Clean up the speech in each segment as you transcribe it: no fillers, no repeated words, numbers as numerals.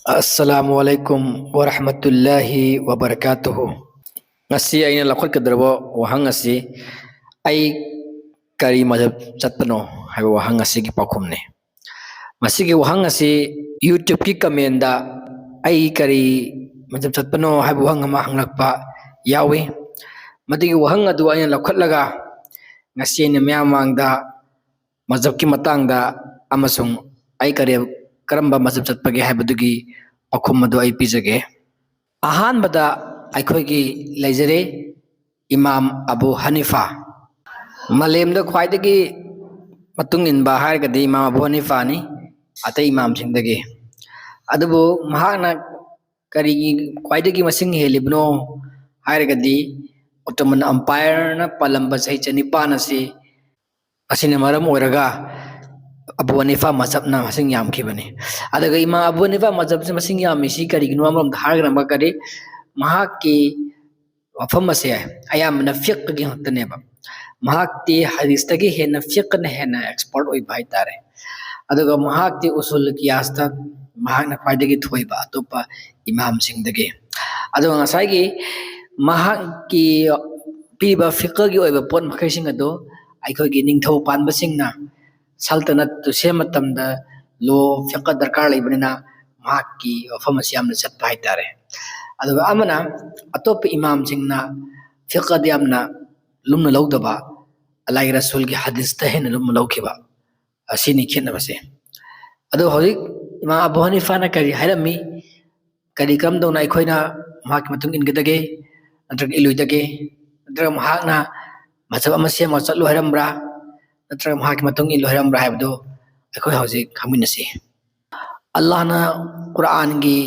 Assalamualaikum warahmatullahi wabarakatuh. Ngasi aina lakot kadrabo wahang ngasi ai kari mazhab chatpano hai wahang ngasi ki pakhum ne. Masi ki wahang ngasi YouTube ki kamenda ai kari mazhab chatpano hai wahang ma hanglakpa yawi. Madigi wahang adu aina lakot laga ngasi ne myamangda mazhab ki matangda amasung ai kari karamba mazhab chatpage haibadugi pakhum adu ai pijage. ꯑꯍꯥꯟꯕꯗ ꯑꯩꯈꯣꯏꯒꯤ ꯂꯩꯖꯔꯦ ꯏꯃꯥꯝ Abu ꯍꯅꯤꯐꯥ ꯃꯥꯂꯦꯝꯗ ꯈ꯭ꯋꯥꯏꯗꯒꯤ ꯃꯇꯨꯡ ꯏꯟꯕ ꯍꯥꯏꯔꯒꯗꯤ ꯏꯃꯥꯝ Abu ꯍꯅꯤꯐꯥꯅꯤ ꯑꯇꯩ ꯏꯃꯥꯝꯁꯤꯡꯗꯒꯤ ꯑꯗꯨꯕꯨ ꯃꯍꯥꯛꯅ ꯀꯔꯤꯒꯤ ꯈ꯭ꯋꯥꯏꯗꯒꯤ ꯃꯁꯤꯡ ꯍꯦꯜꯂꯤꯕꯅꯣ ꯍꯥꯏꯔꯒꯗꯤ ꯑꯣꯇꯣꯃꯟ ꯑꯝꯄꯥꯌꯔꯅ ꯄꯥꯜꯂꯝꯕ ꯆꯍꯤ 900 ꯑꯁꯤ ꯑꯁꯤꯅ ꯃꯔꯝ ꯑꯣꯏꯔꯒ ꯑꯕꯨ ꯍꯅꯤꯐꯥ ꯃꯖꯍꯕꯅ ꯃꯁꯤꯡ ꯌꯥꯝꯈꯤꯕꯅꯤ ꯑꯗꯨꯒ ꯏꯃꯥꯝ ꯑꯕꯨ ꯍꯅꯤꯐꯥ ꯃꯖꯍꯕꯁꯤ ꯃꯁꯤꯡ ꯌꯥꯝꯃꯤꯁꯤ ꯀꯔꯤꯒꯤꯅꯣ ꯑꯃꯔꯣꯝꯗ ꯍꯥꯏꯔꯒꯅ ꯀꯔꯤ ꯃꯍꯥꯛꯀꯤ ꯋꯥꯐꯝ ꯑꯁꯦ ꯑꯌꯥꯝꯕꯅ ꯐꯤꯛꯍꯒꯤ ꯉꯥꯛꯇꯅꯦꯕ ꯃꯍꯥꯛꯇꯤ ꯍꯗꯤꯁꯇꯒꯤ ꯍꯦꯟꯅ ꯐꯤꯛꯍꯅ ꯍꯦꯟꯅ ꯑꯦꯛꯁꯄꯔꯠ ꯑꯣꯏꯕ ꯍꯥꯏꯇꯥꯔꯦ ꯑꯗꯨꯒ ꯃꯍꯥꯛꯇꯤ ꯎꯁꯨꯜ ꯀꯤꯌꯥꯁꯇ ꯃꯍꯥꯛꯅ ꯈ꯭ꯋꯥꯏꯗꯒꯤ ꯊꯣꯏꯕ ꯑꯇꯣꯞꯄ ꯏꯃꯥꯝꯁꯤꯡꯗꯒꯤ ꯑꯗꯨꯒ ꯉꯁꯥꯏꯒꯤ ꯃꯍꯥꯛꯀꯤ ꯄꯤꯕ ꯐꯤꯛꯍꯒꯤ ꯑꯣꯏꯕ ꯄꯣꯠ ꯃꯈꯩꯁꯤꯡ ꯑꯗꯨ ꯑꯩꯈꯣꯏꯒꯤ ꯅꯤꯡꯊꯧ ꯄꯥꯟꯕꯁꯤꯡꯅ ꯁꯜꯇꯅꯠꯇꯨ ꯁꯦꯝꯕ ꯃꯇꯝꯗ ꯂꯣ ꯐꯤꯛꯍ ꯗꯔꯀꯥꯔ ꯂꯩꯕꯅꯤꯅ ꯃꯍꯥꯛꯀꯤ ꯋꯥꯐꯝ ꯑꯁꯤ ꯌꯥꯝꯅ ꯆꯠꯄ ꯍꯥꯏꯇꯥꯔꯦ ꯑꯗꯨꯒ ꯑꯃꯅ ꯑꯇꯣꯞꯄ ꯏꯃꯥꯝꯁꯤꯡꯅ ꯐꯤꯛꯍꯗ ꯌꯥꯝꯅ ꯂꯨꯝꯅ ꯂꯧꯗꯕ ꯑꯜꯂꯥꯍꯒꯤ ꯔꯁꯨꯜꯒꯤ ꯍꯗꯤꯁꯇ ꯍꯦꯟꯅ ꯂꯨꯝꯅ ꯂꯧꯈꯤꯕ ꯑꯁꯤꯅꯤ ꯈꯦꯠꯅꯕꯁꯦ ꯑꯗꯣ ꯍꯧꯖꯤꯛ ꯏꯃꯥꯝ ꯑꯕꯨ ꯍꯅꯤꯐꯥꯅ ꯀꯔꯤ ꯍꯥꯏꯔꯝꯃꯤ ꯀꯔꯤ ꯀꯔꯝꯗꯧꯅ ꯑꯩꯈꯣꯏꯅ ꯃꯍꯥꯛꯀꯤ ꯃꯇꯨꯡ ꯏꯟꯒꯗꯒꯦ ꯅꯠꯇ꯭ꯔꯒ ꯏꯜꯂꯣꯏꯗꯒꯦ ꯅꯠꯇ꯭ꯔꯒ ꯃꯍꯥꯛꯅ ꯃꯖꯍꯕ ꯑꯃ ꯁꯦꯝꯃꯒ ꯆꯠꯂꯨ ꯍꯥꯏꯔꯝꯕ꯭ꯔꯥ ꯅꯠꯇ꯭ꯔꯒ ꯃꯍꯥꯛꯀꯤ ꯃꯇꯨꯡ ꯏꯜꯂꯨ ꯍꯥꯏꯔꯝꯕ꯭ꯔꯥ ꯍꯥꯏꯕꯗꯨ ꯑꯩꯈꯣꯏ ꯍꯧꯖꯤꯛ ꯈꯪꯃꯤꯟꯅꯁꯤ ꯑꯜꯂꯥꯍꯅ ꯀꯨꯔআꯟꯒꯤ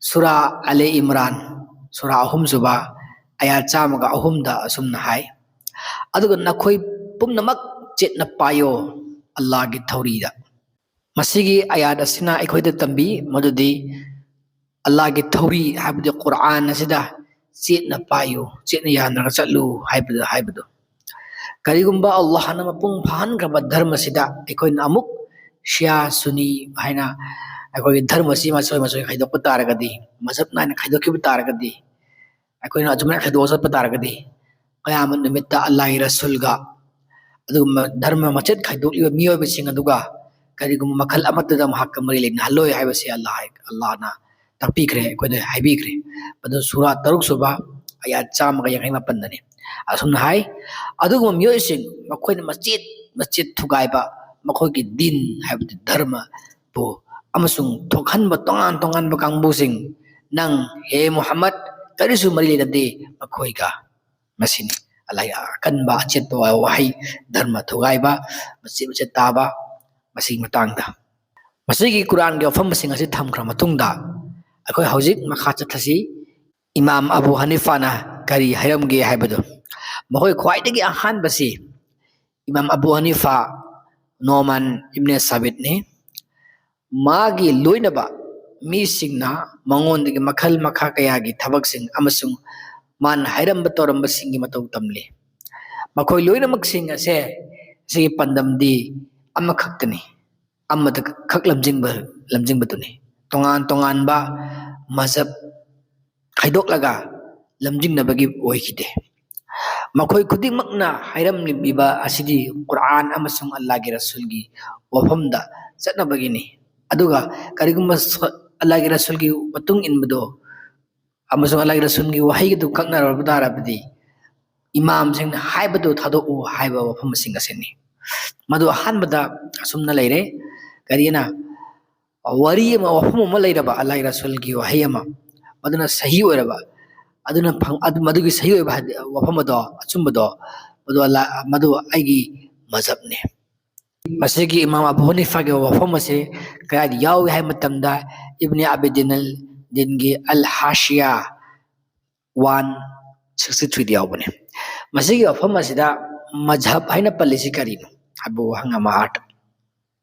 ꯁꯨꯔꯥ ꯑꯂꯤ ꯏꯝꯔꯥꯟ ꯁꯨꯔꯥ 3 ꯁꯨꯕ ꯑꯌꯥꯠ 103ꯗ ꯑꯁꯨꯝꯅ ꯍꯥꯏ ꯑꯗꯨꯒ ꯅꯈꯣꯏ ꯄꯨꯝꯅꯃꯛ ꯆꯦꯠꯅ ꯄꯥꯏꯌꯣ ꯑꯜꯂꯥꯍꯒꯤ ꯊꯧꯔꯤꯗ ꯃꯁꯤꯒꯤ ꯑꯌꯥꯠ ꯑꯁꯤꯅ ꯑꯩꯈꯣꯏꯗ ꯇꯝꯕꯤ ꯃꯗꯨꯗꯤ ꯑꯜꯂꯥꯍꯒꯤ ꯊꯧꯔꯤ ꯍꯥꯏꯕꯗꯤ ꯀꯨꯔআꯟ ꯑꯁꯤꯗ ꯆꯦꯠꯅ ꯄꯥꯏꯌꯨ ꯆꯦꯠꯅ ꯌꯥꯟꯔꯒ ꯆꯠꯂꯨ ꯍꯥꯏꯕꯗꯨ ꯀꯔꯤꯒꯨꯝꯕ ꯑꯜꯂꯥꯍꯅ ꯃꯄꯨꯡ ꯐꯥꯍꯟꯈ꯭ꯔꯕ ꯙꯔꯃꯁꯤꯗ ꯑꯩꯈꯣꯏꯅ ꯑꯃꯨꯛ ꯁꯤꯌꯥ ꯁꯨꯅꯤ ꯍꯥꯏꯅ ꯑꯩꯈꯣꯏꯒꯤ ꯙꯔꯃꯁꯤ ꯃꯁꯣꯏ ꯃꯁꯣꯏ ꯈꯥꯏꯗꯣꯛꯄ ꯇꯥꯔꯒꯗꯤ ꯃꯖꯍꯕ ꯅꯥꯏꯅ ꯈꯥꯏꯗꯣꯛꯈꯤꯕ ꯇꯥꯔꯒꯗꯤ ꯑꯩꯈꯣꯏꯅ ꯑꯗꯨꯃꯥꯏꯅ ꯈꯥꯏꯗꯣꯛꯑ ꯆꯠꯄ ꯇꯥꯔꯒꯗꯤ ꯀꯌꯥꯃꯠ ꯅꯨꯃꯤꯠꯇ ꯑꯜꯂꯥꯍꯒꯤ ꯔꯁꯨꯜꯒ ꯑꯗꯨꯒꯨꯝꯕ ꯙꯔꯃ ꯃꯆꯦꯠ ꯈꯥꯏꯗꯣꯛꯂꯤꯕ ꯃꯤꯑꯣꯏꯕꯁꯤꯡ ꯑꯗꯨꯒ ꯀꯔꯤꯒꯨꯝꯕ ꯃꯈꯜ ꯑꯃꯠꯇꯗ ꯃꯍꯥꯛꯀ ꯃꯔꯤ ꯂꯩꯅꯍꯜꯂꯣꯏ ꯍꯥꯏꯕꯁꯤ ꯑꯜꯂꯥꯍꯅ ꯇꯥꯛꯄꯤꯈ꯭ꯔꯦ ꯑꯩꯈꯣꯏꯗ ꯍꯥꯏꯕꯤꯈ꯭ꯔꯦ ꯃꯗꯨ ꯁꯨꯔꯥ 6 ꯁꯨꯕ ꯑꯌꯥꯠ 151ꯗꯅꯤ ꯑꯁꯨꯝꯅ ꯍꯥꯏ ꯑꯗꯨꯒꯨꯝꯕ ꯃꯤꯑꯣꯏꯁꯤꯡ ꯃꯈꯣꯏꯅ ꯃꯆꯦꯠ ꯃꯆꯦꯠ ꯊꯨꯒꯥꯏꯕ ꯃꯈꯣꯏꯒꯤ ꯗꯤꯟ ꯍꯥꯏꯕꯗꯤ ꯙꯔꯃꯕꯨ ꯑꯃꯁꯨꯡ ꯊꯣꯛꯍꯟꯕ ꯇꯣꯉꯥꯟ ꯇꯣꯉꯥꯟꯕ ꯀꯥꯡꯕꯨꯁꯤꯡ ꯅꯪ ꯍꯦ ꯃꯨꯍꯝꯃꯗ ꯀꯔꯤꯁꯨ ꯃꯔꯤ ꯂꯩꯅꯗꯦ ꯃꯈꯣꯏꯒ ꯃꯁꯤꯅꯤ ꯑꯜꯂꯥꯍꯒꯤ ꯑꯀꯟꯕ ꯑꯆꯦꯠꯄ ꯋꯥꯍꯩ ꯙꯔꯃ ꯊꯨꯒꯥꯏꯕ ꯃꯆꯦꯠ ꯃꯆꯦꯠ ꯇꯥꯕ ꯃꯁꯤꯒꯤ ꯃꯇꯥꯡꯗ ꯃꯁꯤꯒꯤ ꯀꯨꯔআꯟꯒꯤ ꯋꯥꯐꯝꯁꯤꯡ ꯑꯁꯤ ꯊꯝꯈ꯭ꯔ ꯃꯇꯨꯡꯗ ꯑꯩꯈꯣꯏ ꯍꯧꯖꯤꯛ ꯃꯈꯥ ꯆꯠꯊꯁꯤ ꯏꯃꯥꯝ ꯑꯕꯨ ꯍꯅꯤꯐꯥꯅ ꯀꯔꯤ ꯍꯥꯏꯔꯝꯒꯦ ꯍꯥꯏꯕꯗꯨ ꯃꯈꯣꯏ ꯈ꯭ꯋꯥꯏꯗꯒꯤ ꯑꯍꯥꯟꯕꯁꯤ ꯏꯃꯥꯝ ꯑꯕꯨ ꯍꯅꯤꯐꯥ ꯅꯣꯃꯥꯟ ꯏꯕꯅꯦ ꯁꯥꯕꯤꯠꯅꯤ ꯃꯥꯒꯤ ꯂꯣꯏꯅꯕ ꯃꯤꯁꯤꯡꯅ ꯃꯉꯣꯟꯗꯒꯤ ꯃꯈꯜ ꯃꯈꯥ ꯀꯌꯥꯒꯤ ꯊꯕꯛꯁꯤꯡ ꯑꯃꯁꯨꯡ ꯃꯥꯅ ꯍꯥꯏꯔꯝꯕ ꯇꯧꯔꯝꯕꯁꯤꯡꯒꯤ ꯃꯇꯧ ꯇꯝꯂꯤ ꯃꯈꯣꯏ ꯂꯣꯏꯅꯃꯛꯁꯤꯡ ꯑꯁꯦ ꯁꯤꯒꯤ ꯄꯥꯟꯗꯝꯗꯤ ꯑꯃꯈꯛꯇꯅꯤ ꯑꯃꯗ ꯈꯛ ꯂꯝꯖꯤꯡꯕꯗꯨꯅꯤ ꯇꯣꯉꯥꯟ ꯇꯣꯉꯥꯟꯕ ꯃꯖꯍꯕ ꯈꯥꯏꯗꯣꯛꯂꯒ ꯂꯝꯖꯤꯡꯅꯕꯒꯤ ꯑꯣꯏꯈꯤꯗꯦ ꯃꯈꯣꯏ ꯈꯨꯗꯤꯡꯃꯛꯅ ꯍꯥꯏꯔꯝꯂꯤꯕ ꯑꯁꯤꯗꯤ ꯀꯨꯔআꯟ ꯑꯃꯁꯨꯡ ꯑꯜꯂꯥꯍꯒꯤ ꯔꯁꯨꯜꯒꯤ ꯋꯥꯐꯝꯗ ꯆꯠꯅꯕꯒꯤꯅꯤ ꯑꯗꯨꯒ ꯀꯔꯤꯒꯨꯝꯕ ꯑꯜꯂꯥꯍꯒꯤ ꯔꯁꯨꯜꯒꯤ ꯃꯇꯨꯡ ꯏꯟꯕꯗꯣ ꯑꯃꯁꯨꯡ ꯑꯜꯂꯥꯍꯒꯤ ꯔꯁꯨꯜꯒꯤ ꯋꯥꯍꯩꯒꯗꯨ ꯀꯛꯅꯔꯕ ꯇꯥꯔꯕꯗꯤ ꯏꯃꯥꯝꯁꯤꯡꯅ ꯍꯥꯏꯕꯗꯨ ꯊꯥꯗꯣꯛꯎ ꯍꯥꯏꯕ ꯋꯥꯐꯝꯁꯤꯡ ꯑꯁꯤꯅꯤ ꯃꯗꯨ ꯑꯍꯥꯟꯕꯗ ꯑꯁꯨꯝꯅ ꯂꯩꯔꯦ ꯀꯔꯤꯅ ꯋꯥꯔꯤ ꯑꯃ ꯋꯥꯐꯝ ꯑꯃ ꯂꯩꯔꯕ ꯑꯜꯂꯥꯍꯒꯤ ꯔꯁꯨꯜꯒꯤ ꯋꯥꯍꯩ ꯑꯃ ꯃꯗꯨꯅ ꯁꯍꯤ ꯑꯣꯏꯔꯕ ꯃꯗꯨꯒꯤ ꯁꯍꯤ ꯑꯣꯏꯕ ꯋꯥꯐꯝ ꯑꯗꯣ ꯑꯆꯨꯝꯕꯗꯣ ꯃꯗꯨ ꯑꯩꯒꯤ ꯃꯖꯍꯕꯅꯤ ꯃꯁꯤꯒꯤ ꯏꯃꯥꯝ ꯑꯕꯨ ꯍꯅꯤꯐꯥꯒꯤ ꯋꯥꯐꯝ ꯑꯁꯤ ꯀꯗꯥꯏꯗ ꯌꯥꯎꯏ ꯍꯥꯏꯕ ꯃꯇꯝꯗ ꯏꯕꯅꯦ ꯑꯕꯤꯗꯤꯟ ꯑꯜ ꯗꯤꯟꯒꯤ ꯑꯜ ꯍꯥꯁꯤꯌꯥ 163ꯗ ꯌꯥꯎꯕꯅꯤ ꯃꯁꯤꯒꯤ ꯋꯥꯐꯝ ꯑꯁꯤꯗ ꯃꯖꯍꯕ ꯍꯥꯏꯅ ꯄꯜꯂꯤꯁꯤ ꯀꯔꯤꯅꯣ ꯍꯥꯏꯕ ꯋꯥꯍꯪ ꯑꯃ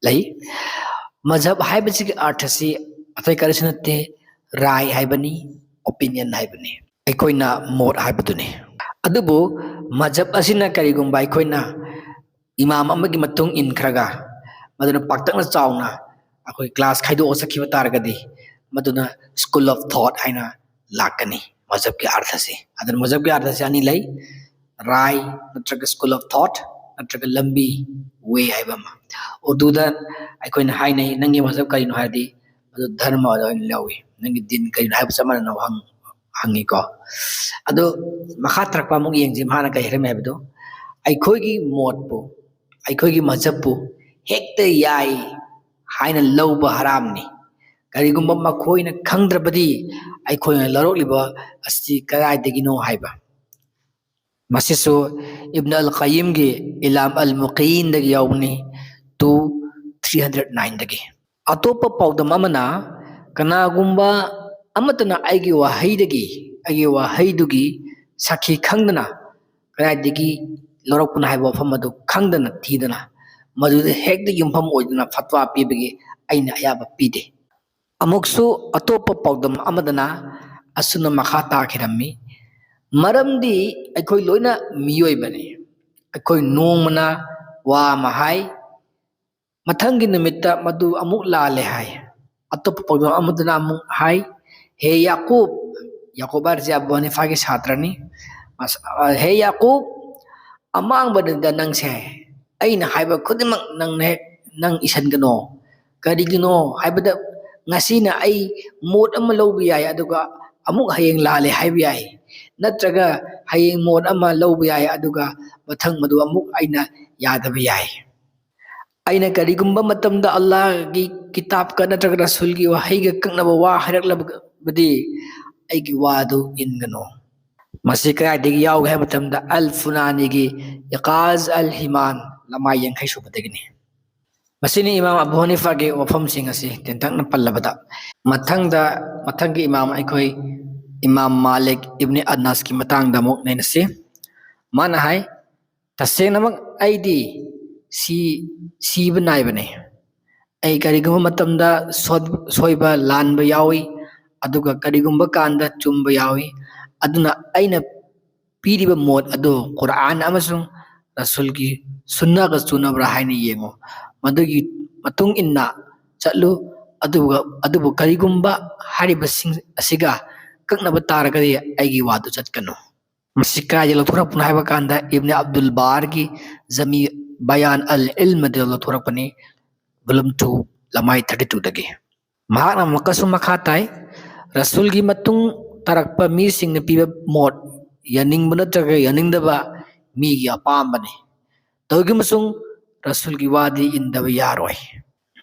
ꯂꯩ ꯃꯖꯍꯕ ꯍꯥꯏꯕꯁꯤꯒꯤ ꯑꯔꯊꯁꯤ ꯑꯇꯩ ꯀꯔꯤꯁꯨ ꯅꯠꯇꯦ ꯔꯥꯏ ꯍꯥꯏꯕꯅꯤ ꯑꯣꯄꯤꯅꯤꯌꯟ ꯍꯥꯏꯕꯅꯤ ꯑꯩꯈꯣꯏꯅ ꯃꯣꯠ ꯍꯥꯏꯕꯗꯨꯅꯤ ꯑꯗꯨꯕꯨ ꯃꯖꯍꯕ ꯑꯁꯤꯅ ꯀꯔꯤꯒꯨꯝꯕ ꯑꯩꯈꯣꯏꯅ ꯏꯃꯥꯝ ꯑꯃꯒꯤ ꯃꯇꯨꯡ ꯏꯟꯈ꯭ꯔꯒ ꯃꯗꯨꯅ ꯄꯥꯛꯇꯛꯅ ꯆꯥꯎꯅ ꯑꯩꯈꯣꯏ ꯀ꯭ꯂꯥꯁ ꯈꯥꯏꯗꯣꯛꯑ ꯆꯠꯈꯤꯕ ꯇꯥꯔꯒꯗꯤ ꯃꯗꯨꯅ ꯁ꯭ꯀꯨꯜ ꯑꯣꯐ ꯊꯣꯠ ꯍꯥꯏꯅ ꯂꯥꯛꯀꯅꯤ ꯃꯖꯍꯕꯀꯤ ꯑꯥꯔꯊꯁꯦ ꯑꯗꯨꯅ ꯃꯖꯍꯕꯀꯤ ꯑꯥꯔꯊꯁꯦ ꯑꯅꯤ ꯂꯩ ꯔꯥꯏ ꯅꯠꯇ꯭ꯔꯒ ꯁ꯭ꯀꯨꯜ ꯑꯣꯐ ꯊꯣꯠ ꯅꯠꯇ꯭ꯔꯒ ꯂꯝꯕꯤ ꯋꯦ ꯍꯥꯏꯕ ꯑꯃ ꯎꯔꯗꯨꯗ ꯑꯩꯈꯣꯏꯅ ꯍꯥꯏꯅꯩ ꯅꯪꯒꯤ ꯃꯖꯍꯕ ꯀꯔꯤꯅꯣ ꯍꯥꯏꯔꯗꯤ ꯃꯗꯨ ꯙꯔꯃ ꯑꯣꯏꯅ ꯂꯧꯏ ꯅꯪꯒꯤ ꯗꯤꯟ ꯀꯔꯤꯅꯣ ꯍꯥꯏꯕ ꯆꯞ ꯃꯥꯟꯅꯅ ꯍꯪꯉꯤꯀꯣ ꯑꯗꯣ ꯃꯈꯥ ꯇꯥꯔꯛꯄ ꯑꯃꯨꯛ ꯌꯦꯡꯁꯤ ꯃꯥꯅ ꯀꯔꯤ ꯍꯥꯏꯔꯝꯃꯤ ꯍꯥꯏꯕꯗꯣ ꯑꯩꯈꯣꯏꯒꯤ ꯃꯣꯠꯄꯨ ꯑꯩꯈꯣꯏꯒꯤ ꯃꯖꯍꯕꯄꯨ ꯍꯦꯛꯇ ꯌꯥꯏ ꯍꯥꯏꯅ ꯂꯧꯕ ꯍꯔꯥꯝꯅꯤ ꯀꯔꯤꯒꯨꯝꯕ ꯃꯈꯣꯏꯅ ꯈꯪꯗ꯭ꯔꯕꯗꯤ ꯑꯩꯈꯣꯏꯅ ꯂꯧꯔꯛꯂꯤꯕ ꯑꯁꯤ ꯀꯗꯥꯏꯗꯒꯤꯅꯣ ꯍꯥꯏꯕ ꯃꯁꯤꯁꯨ ꯏꯕꯟ ꯑꯜ qayyimꯒꯤ ꯏꯂꯥꯝ ꯑꯜ ꯃꯨqiyyin ꯌꯥꯎꯕꯅꯤ 309 ꯑꯇꯣꯞꯄ ꯄꯥꯎꯗꯝ ꯑꯃꯅ ꯀꯅꯥꯒꯨꯝꯕ ꯑꯃꯠꯇꯅ ꯑꯩꯒꯤ ꯋꯥꯍꯩꯗꯨꯒꯤ ꯁꯥꯈꯤ ꯈꯪꯗꯅ ꯀꯗꯥꯏꯗꯒꯤ ꯂꯧꯔꯛꯄꯅꯣ ꯍꯥꯏꯕ ꯋꯥꯐꯝ ꯑꯗꯨ ꯈꯪꯗꯅ ꯊꯤꯗꯅ ꯃꯗꯨꯗ ꯍꯦꯛꯇ ꯌꯨꯝꯐꯝ ꯑꯣꯏꯗꯨꯅ ꯐꯠꯋꯥ ꯄꯤꯕꯒꯤ ꯑꯩꯅ ꯑꯌꯥꯕ ꯄꯤꯗꯦ ꯑꯃꯨꯛꯁꯨ ꯑꯇꯣꯞꯄ ꯄꯥꯎꯗꯝ ꯑꯃꯗꯅ ꯑꯁꯨꯝꯅ ꯃꯈꯥ ꯇꯥꯈꯤꯔꯝꯃꯤ ꯃꯔꯝꯗꯤ ꯑꯩꯈꯣꯏ ꯂꯣꯏꯅ ꯃꯤꯑꯣꯏꯕꯅꯤ ꯑꯩꯈꯣꯏ ꯅꯣꯡꯃꯅ ꯋꯥ ꯑꯃ ꯍꯥꯏ ꯃꯊꯪꯒꯤ ꯅꯨꯃꯤꯠꯇ ꯃꯗꯨ ꯑꯃꯨꯛ ꯂꯥꯜꯂꯦ ꯍꯥꯏ ꯑꯇꯣꯞꯄ ꯄꯥꯎꯗꯝ ꯑꯃꯗꯅ ꯑꯃꯨꯛ ꯍꯥꯏ ꯍꯦ ꯌꯥꯀꯨꯕ ꯍꯥꯏꯕꯁꯤ ꯑꯕꯨ ꯍꯅꯤꯐꯥꯒꯤ ꯁꯥꯇ꯭ꯔꯅꯤ ꯍꯦ ꯌꯥꯀꯨꯕ ꯑꯃꯥꯡꯕꯗ ꯅꯪꯁꯦ ꯑꯩꯅ ꯍꯥꯏꯕ ꯈꯨꯗꯤꯡꯃꯛ ꯅꯪ ꯏꯁꯟꯒꯅꯣ ꯀꯔꯤꯒꯤꯅꯣ ꯍꯥꯏꯕꯗ ꯉꯁꯤꯅ ꯑꯩ ꯃꯣꯠ ꯑꯃ ꯂꯧꯕ ꯌꯥꯏ ꯑꯗꯨꯒ ꯑꯃꯨꯛ ꯍꯌꯦꯡ ꯂꯥꯜꯂꯦ ꯍꯥꯏꯕ ꯌꯥꯏ ꯅꯠꯇ꯭ꯔꯒ ꯍꯌꯦꯡ ꯃꯣꯠ ꯑꯃ ꯂꯧꯕ ꯌꯥꯏ ꯑꯗꯨꯒ ꯃꯊꯪ ꯃꯗꯨ ꯑꯃꯨꯛ ꯑꯩꯅ ꯌꯥꯗꯕ ꯌꯥꯏ ꯑꯩꯅ ꯀꯔꯤꯒꯨꯝꯕ ꯃꯇꯝꯗ ꯑꯜꯂꯥꯍꯒꯤ ꯀꯤꯇꯥꯕꯀ ꯅꯠꯇ꯭ꯔꯒ ꯔꯁꯨꯜꯒꯤ ꯋꯥꯍꯩꯒ ꯀꯛꯅꯕ ꯋꯥ ꯍꯥꯏꯔꯛꯂꯕꯗꯤ ꯑꯩꯒꯤ ꯋꯥꯗꯨ ꯏꯟꯒꯅꯨ ꯃꯁꯤ ꯀꯗꯥꯏꯗꯒꯤ ꯌꯥꯎꯒꯦ ꯍꯥꯏꯕ ꯃꯇꯝꯗ ꯑꯜ ꯐꯨꯅꯥꯅꯤꯒꯤ ꯏꯀꯥꯖ ꯑꯜ ꯍꯤꯃꯥꯟ ꯂꯃꯥꯏ 40 ꯁꯨꯕꯗꯒꯤꯅꯤ ꯃꯁꯤꯅꯤ ꯏꯃꯥꯝ ꯑꯕꯨ ꯍꯅꯤꯐꯥꯒꯤ ꯋꯥꯐꯝꯁꯤꯡ ꯑꯁꯤ ꯇꯦꯟꯇꯛꯅ ꯄꯜꯂꯕꯗ ꯃꯊꯪꯒꯤ ꯏꯃꯥꯝ ꯑꯩꯈꯣꯏ ꯏꯃꯥꯝ ꯃꯥꯂꯤꯛ ꯏꯕꯅꯤ ꯑꯅꯁꯀꯤ ꯃꯇꯥꯡꯗ ꯑꯃꯨꯛ ꯅꯩꯅꯁꯤ ꯃꯥꯅ ꯍꯥꯏ ꯇꯁꯦꯡꯅꯃꯛ ꯑꯩꯗꯤ ꯁꯤꯕ ꯅꯥꯏꯕꯅꯤ ꯑꯩ ꯀꯔꯤꯒꯨꯝꯕ ꯃꯇꯝꯗ ꯁꯣꯏꯕ ꯂꯥꯟꯕ ꯌꯥꯎꯏ ꯑꯗꯨꯒ ꯀꯔꯤꯒꯨꯝꯕ ꯀꯥꯟꯗ ꯆꯨꯝꯕ ꯌꯥꯎꯏ ꯑꯗꯨꯅ ꯑꯩꯅ ꯄꯤꯔꯤꯕ ꯃꯣꯠ ꯑꯗꯨ ꯀꯨꯔআꯟ ꯑꯃꯁꯨꯡ ꯔꯁꯨꯜꯒꯤ ꯁꯨꯟꯅꯒ ꯆꯨꯅꯕ꯭ꯔꯥ ꯍꯥꯏꯅ ꯌꯦꯡꯉꯨ ꯃꯗꯨꯒꯤ ꯃꯇꯨꯡ ꯏꯟꯅ ꯆꯠꯂꯨ ꯑꯗꯨꯕꯨ ꯀꯔꯤꯒꯨꯝꯕ ꯍꯥꯏꯔꯤꯕꯁꯤꯡ ꯑꯁꯤꯒ ꯀꯛꯅꯕ ꯇꯥꯔꯒꯗꯤ ꯑꯩꯒꯤ ꯋꯥꯗꯨ ꯆꯠꯀꯅꯨ ꯃꯁꯤ ꯀꯥꯏꯗ ꯂꯧꯊꯣꯔꯛꯄꯅꯣ ꯍꯥꯏꯕ ꯀꯥꯟꯗ ꯏꯕꯟ ꯑब्ꯗꯨꯜ ꯕꯥꯔꯒꯤ ꯖꯃꯤ ꯕꯌꯥꯟ ꯑꯜ ꯏꯜꯃꯗ ꯂꯧꯊꯣꯔꯛꯄꯅꯤ ꯚꯣꯂꯨꯝ 2 ꯂꯃꯥꯏ 32 ꯃꯍꯥꯛꯅ ꯑꯃꯨꯛꯀꯁꯨ ꯃꯈꯥ ꯇꯥꯏ ꯔꯁꯨꯜꯒꯤ ꯃꯇꯨꯡ ꯇꯥꯔꯛꯄ ꯃꯤꯁꯤꯡꯅ ꯄꯤꯕ ꯃꯣꯠ ꯌꯥꯅꯤꯡꯕ ꯅꯠꯇ꯭ꯔꯒ ꯌꯥꯅꯤꯡꯗꯕ ꯃꯤꯒꯤ ꯑꯄꯥꯝꯕꯅꯤ ꯇꯧꯕꯒꯤ ꯔꯁꯨꯜꯒꯤ ꯋꯥꯗꯤ ꯏꯟꯗꯕ ꯌꯥꯔꯣꯏ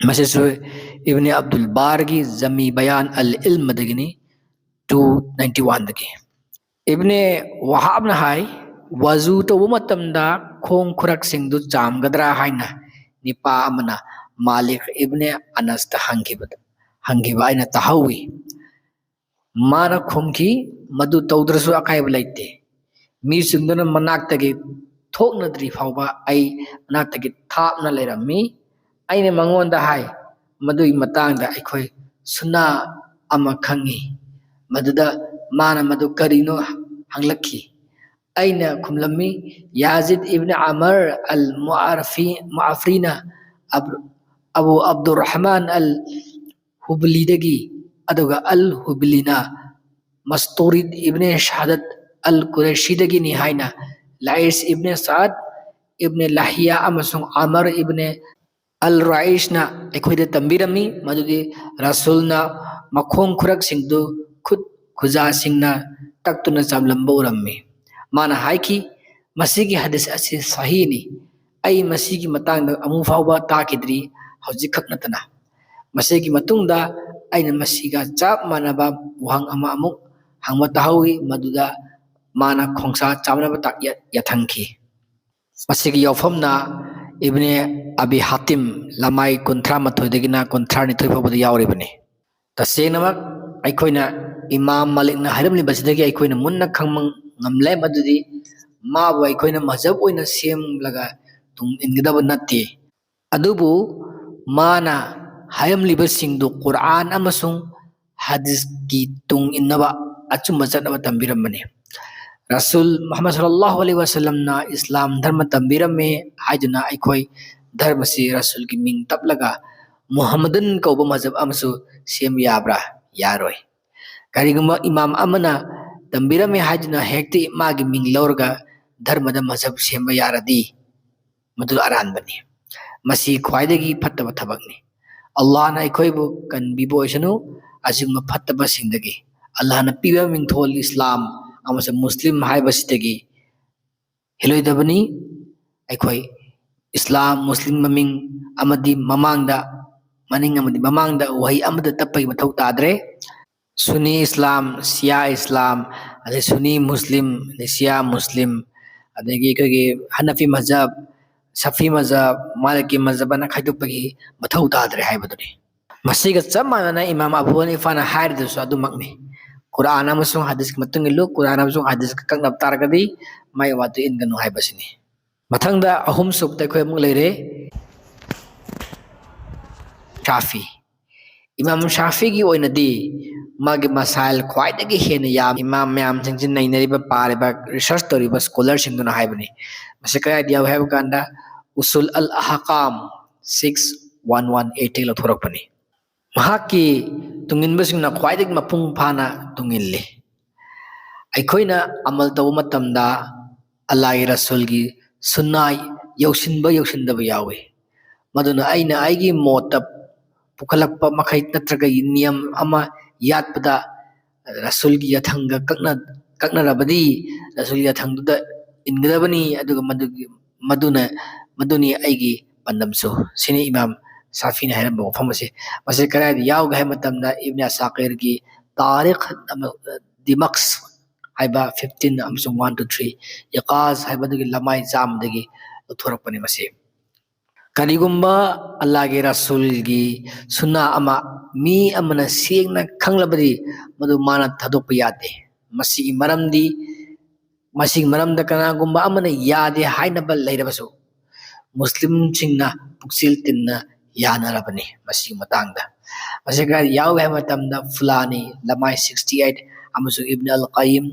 ꯃꯁꯤꯁꯨ ꯏꯕꯟ ꯑब्ꯗꯨꯜ ꯕꯥꯔꯒꯤ ꯖꯃꯤ ꯕयान अल इल्मदगिनी 291 इब्ने वहाबना हाय वजू तौबा मतमदा खोंग खुरकसिंगदु चामगदरा हायना निपा अमना मालिक इब्ने अनस ता हंगिबा आइना तहवी माना खुमकी मदु तौद्रसु अकायब लैते मी सिंदुना मनाक्तगी थोकनद्री फावबा आई मनाक्तगी थापना लेरम्मी आइने मंगोंदा हाय मदुई मतांगदा अखोय सुना अमा खंगी मदुदा माना मदु करिनो हंगलखी अइना खुमलम्मी याजिद इब्न अमर अल मुआफरीना अबू अब्दुर्रहमान अल हुबलीदगी अदुगा अल हुबलीना मस्तूरिद इब्न शहादत अल कुरैशीदगी निहायना लाइस इब्न साद इब्न लाहिया अमसुंग अमर इब्न अल राइशना अखोयदा तंबिरमी मदुदी रसूलना मखोंग खुरक सिंगदु खुद खुजा सिंगना तक्तुना चामलंबा उरम्मी माना हाइकी मसीगी हदीस असि सहीनी आई मसीगी मतंगदा अमु फावबा ताकिद्री हौजिक खक नतना मसीगी मतुंगदा आइना मसीगा चाप मानबा वहंग अमा अमुक हंगमा ताहवी मदुदा माना खोंसा चामनबा ताक यथंखी मसीगी यौफमना इब्ने अबी हातिम लमाई 38 39 फावबदा यावरिबनी तसेनमक अखोयना इमाम मालिकना हायरमलिबसिदगी अखोयना Munna खंगमंग ngamle madudi mabu aikoina mazhab oina semlaga tung ingdaba natte adubu mana hayamliba singdu Quran amasung hadis ki tung innaba achumba chatnaba tambiramane Rasul Muhammad sallallahu alaihi wasallam na Islam dharma tambirame haiduna aikoi dharma si Rasul ki ming taplaga Muhammadan kauba mazhab amasu sem yabra yaroi karigumba imam amana tambirame hajna hekti magi ming lorga dharmada mazhab semba yaradi madu aranbani masi khwaidagi fattaba thabakni Allah na ikhoibu kan bibo isanu asingma fattaba singdagi Allah na piba mingthol Islam amasa Muslim haibasitagi hiloidabani aikhoi Islam Muslim maming amadi mamangda maning amadi mamangda wahi amada tapai mathau tadre Sunni Islam Shia Islam ade Sunni Muslim ade Shia Muslim adagi kage Hanafi mazhab Safi mazhab Maliki mazhab na khaidupagi mathau tadre haibaduni masiga chamana Imam Abu Hanifa na hairdasu adumakni Quran amasung hadis matung ilu Quran amasung hadis kaknap targadi mai watu inganu haibasini mathangda ahum subta khoi amuk leire Shafi Imam Shafi gi oinadi magi masail khwaidagi hena yam imam mayam singsin nainariba pariba research toriba scholar singduna haibani mase kaya dia have kanda usul al ahkam 6118 lo thorakpani mahaki tunginbasingna khwaidagi mapung phana tungilli aikoina amal tawu matamda Allah Rasulgi sunnah yausinda yawe maduna aina aigi mota pukalakpa makai natraga niyam ama yatpada Rasulgi yathanga kakna rabadi Rasulgi yathangduda ingadabani aduga maduni aigi pandamsu sini Imam Shafi na haram ba famase mase karadi yawga hay matamda Ibn Asakir gi Tariq Dimashq haiba 15 amsung 1 to 3 yaqaz haiba dagi lamai jam dagi thorakpani mase karigumba Allah ge Rasul gi sunna ama mi amana sengna khanglabadi madu mana thadokpa yade masi maramda kana gumba amana yade hainaba leirabasu Muslim singna puksil tinna yanarabani masi matangda mase ga yaw ha matamda fulani lamai 68 amusu Ibn al-Qayyim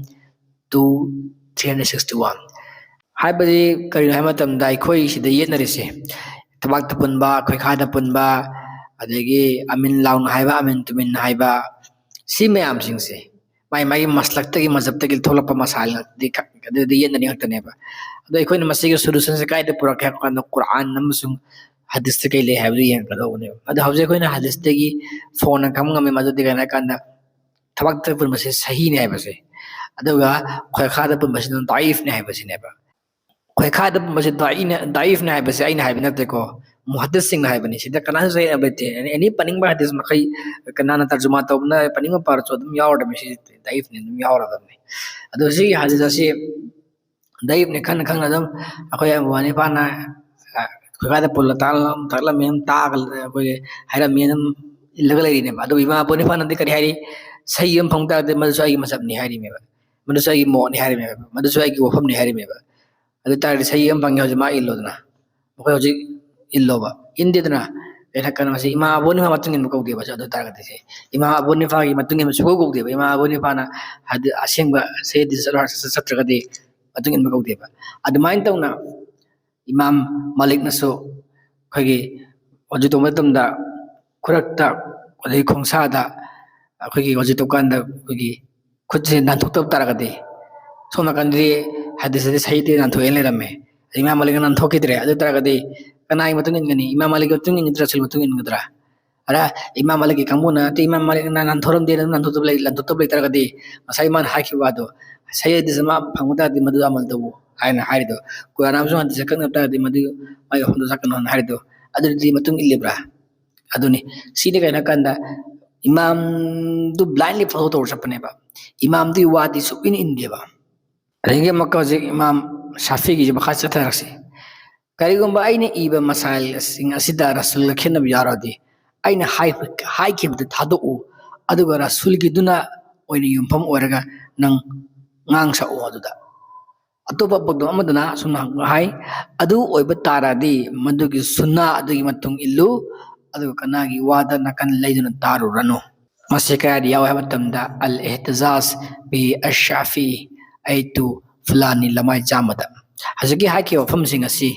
to 361 haibadi karina ha matamda ikhoi sida yetnarise tabak tapunba khoi khada punba adagi amin laun haiba amin tumin haiba si mayam singse mai maslaktagi mazhabtagi tholapa masal de yetnani haktane ba ado ikhoi masigi solution se kaida purakha kan Quran namusung hadis te kai le habri yan kadone ado hawje khoi na hadis tegi phone kam ngame madu digana kanda tabak tapun mase sahi ne haibase aduga khoi khada pun mase daif ne haibase ne ba khoi khada pun mase daif ne haibase aina haibina te ko muhaddis sing haibani sida kana sai abete any paning ba hadis makai kana na tarjuma tawna paning par cho dum yawda me daif ne dum yawra dum ado si hadis asi daif ne kan dum akoy wani pa na khoi khada pun tala mem tagal akoy haira men ilaga lai ne ado ima poni pa na de kari hari sayyam phangta de madusa gi masab ni hari meba madusa gi mo ni hari meba madusa gi wafam ni hari meba adu tar sayyam phang ho jama illodna ko hoji illoba indidna ena kana masi ima aboni ma matungin ko de ba adu tar ga se ima aboni fa gi matungin su ko de ba ima aboni fa na had asengba se di satra ga de matungin ko de ba adu main tawna Imam Malik naso khagi hoji to matamda kurakta odai khongsada akhoi hoji to kanda khagi khutse nan thok tab taragade sona kandri hadis de saite nan thoel rame Imam Malik nan thokidre adu taragade kanai matungin gani Imam Malik tungin Rasul matungin gadra ara Imam Malik kamuna te Imam Malik nan thoram de nan thok lai lan thok lai taragade masai man haki wado sayyid sama phamuda de madu amal dawu aina harido Quran so hadis kan ta de madu mai hondo sakon harido adu di matung illibra aduni sine kaina kanda Imam du blindly follow to sapne ba Imam du wadi su in India ba renge makka je Imam Shafi gi bakha cha tharakse karigumba aina iba masail sing asida Rasul khenab yaradi aina high kib de thadu aduga Rasul gi duna oina yumpham oraga nang ngang sa aduda atopa pagdo amaduna sunna hai adu oiba taradi madugi sunna adugi matung illu adu kanagi wada nakan laiduna taru rano masikadi yaw hamatamda al ihtizaz bi ash-Shafi aitu fulani lamai jamada haziki haki wafam singasi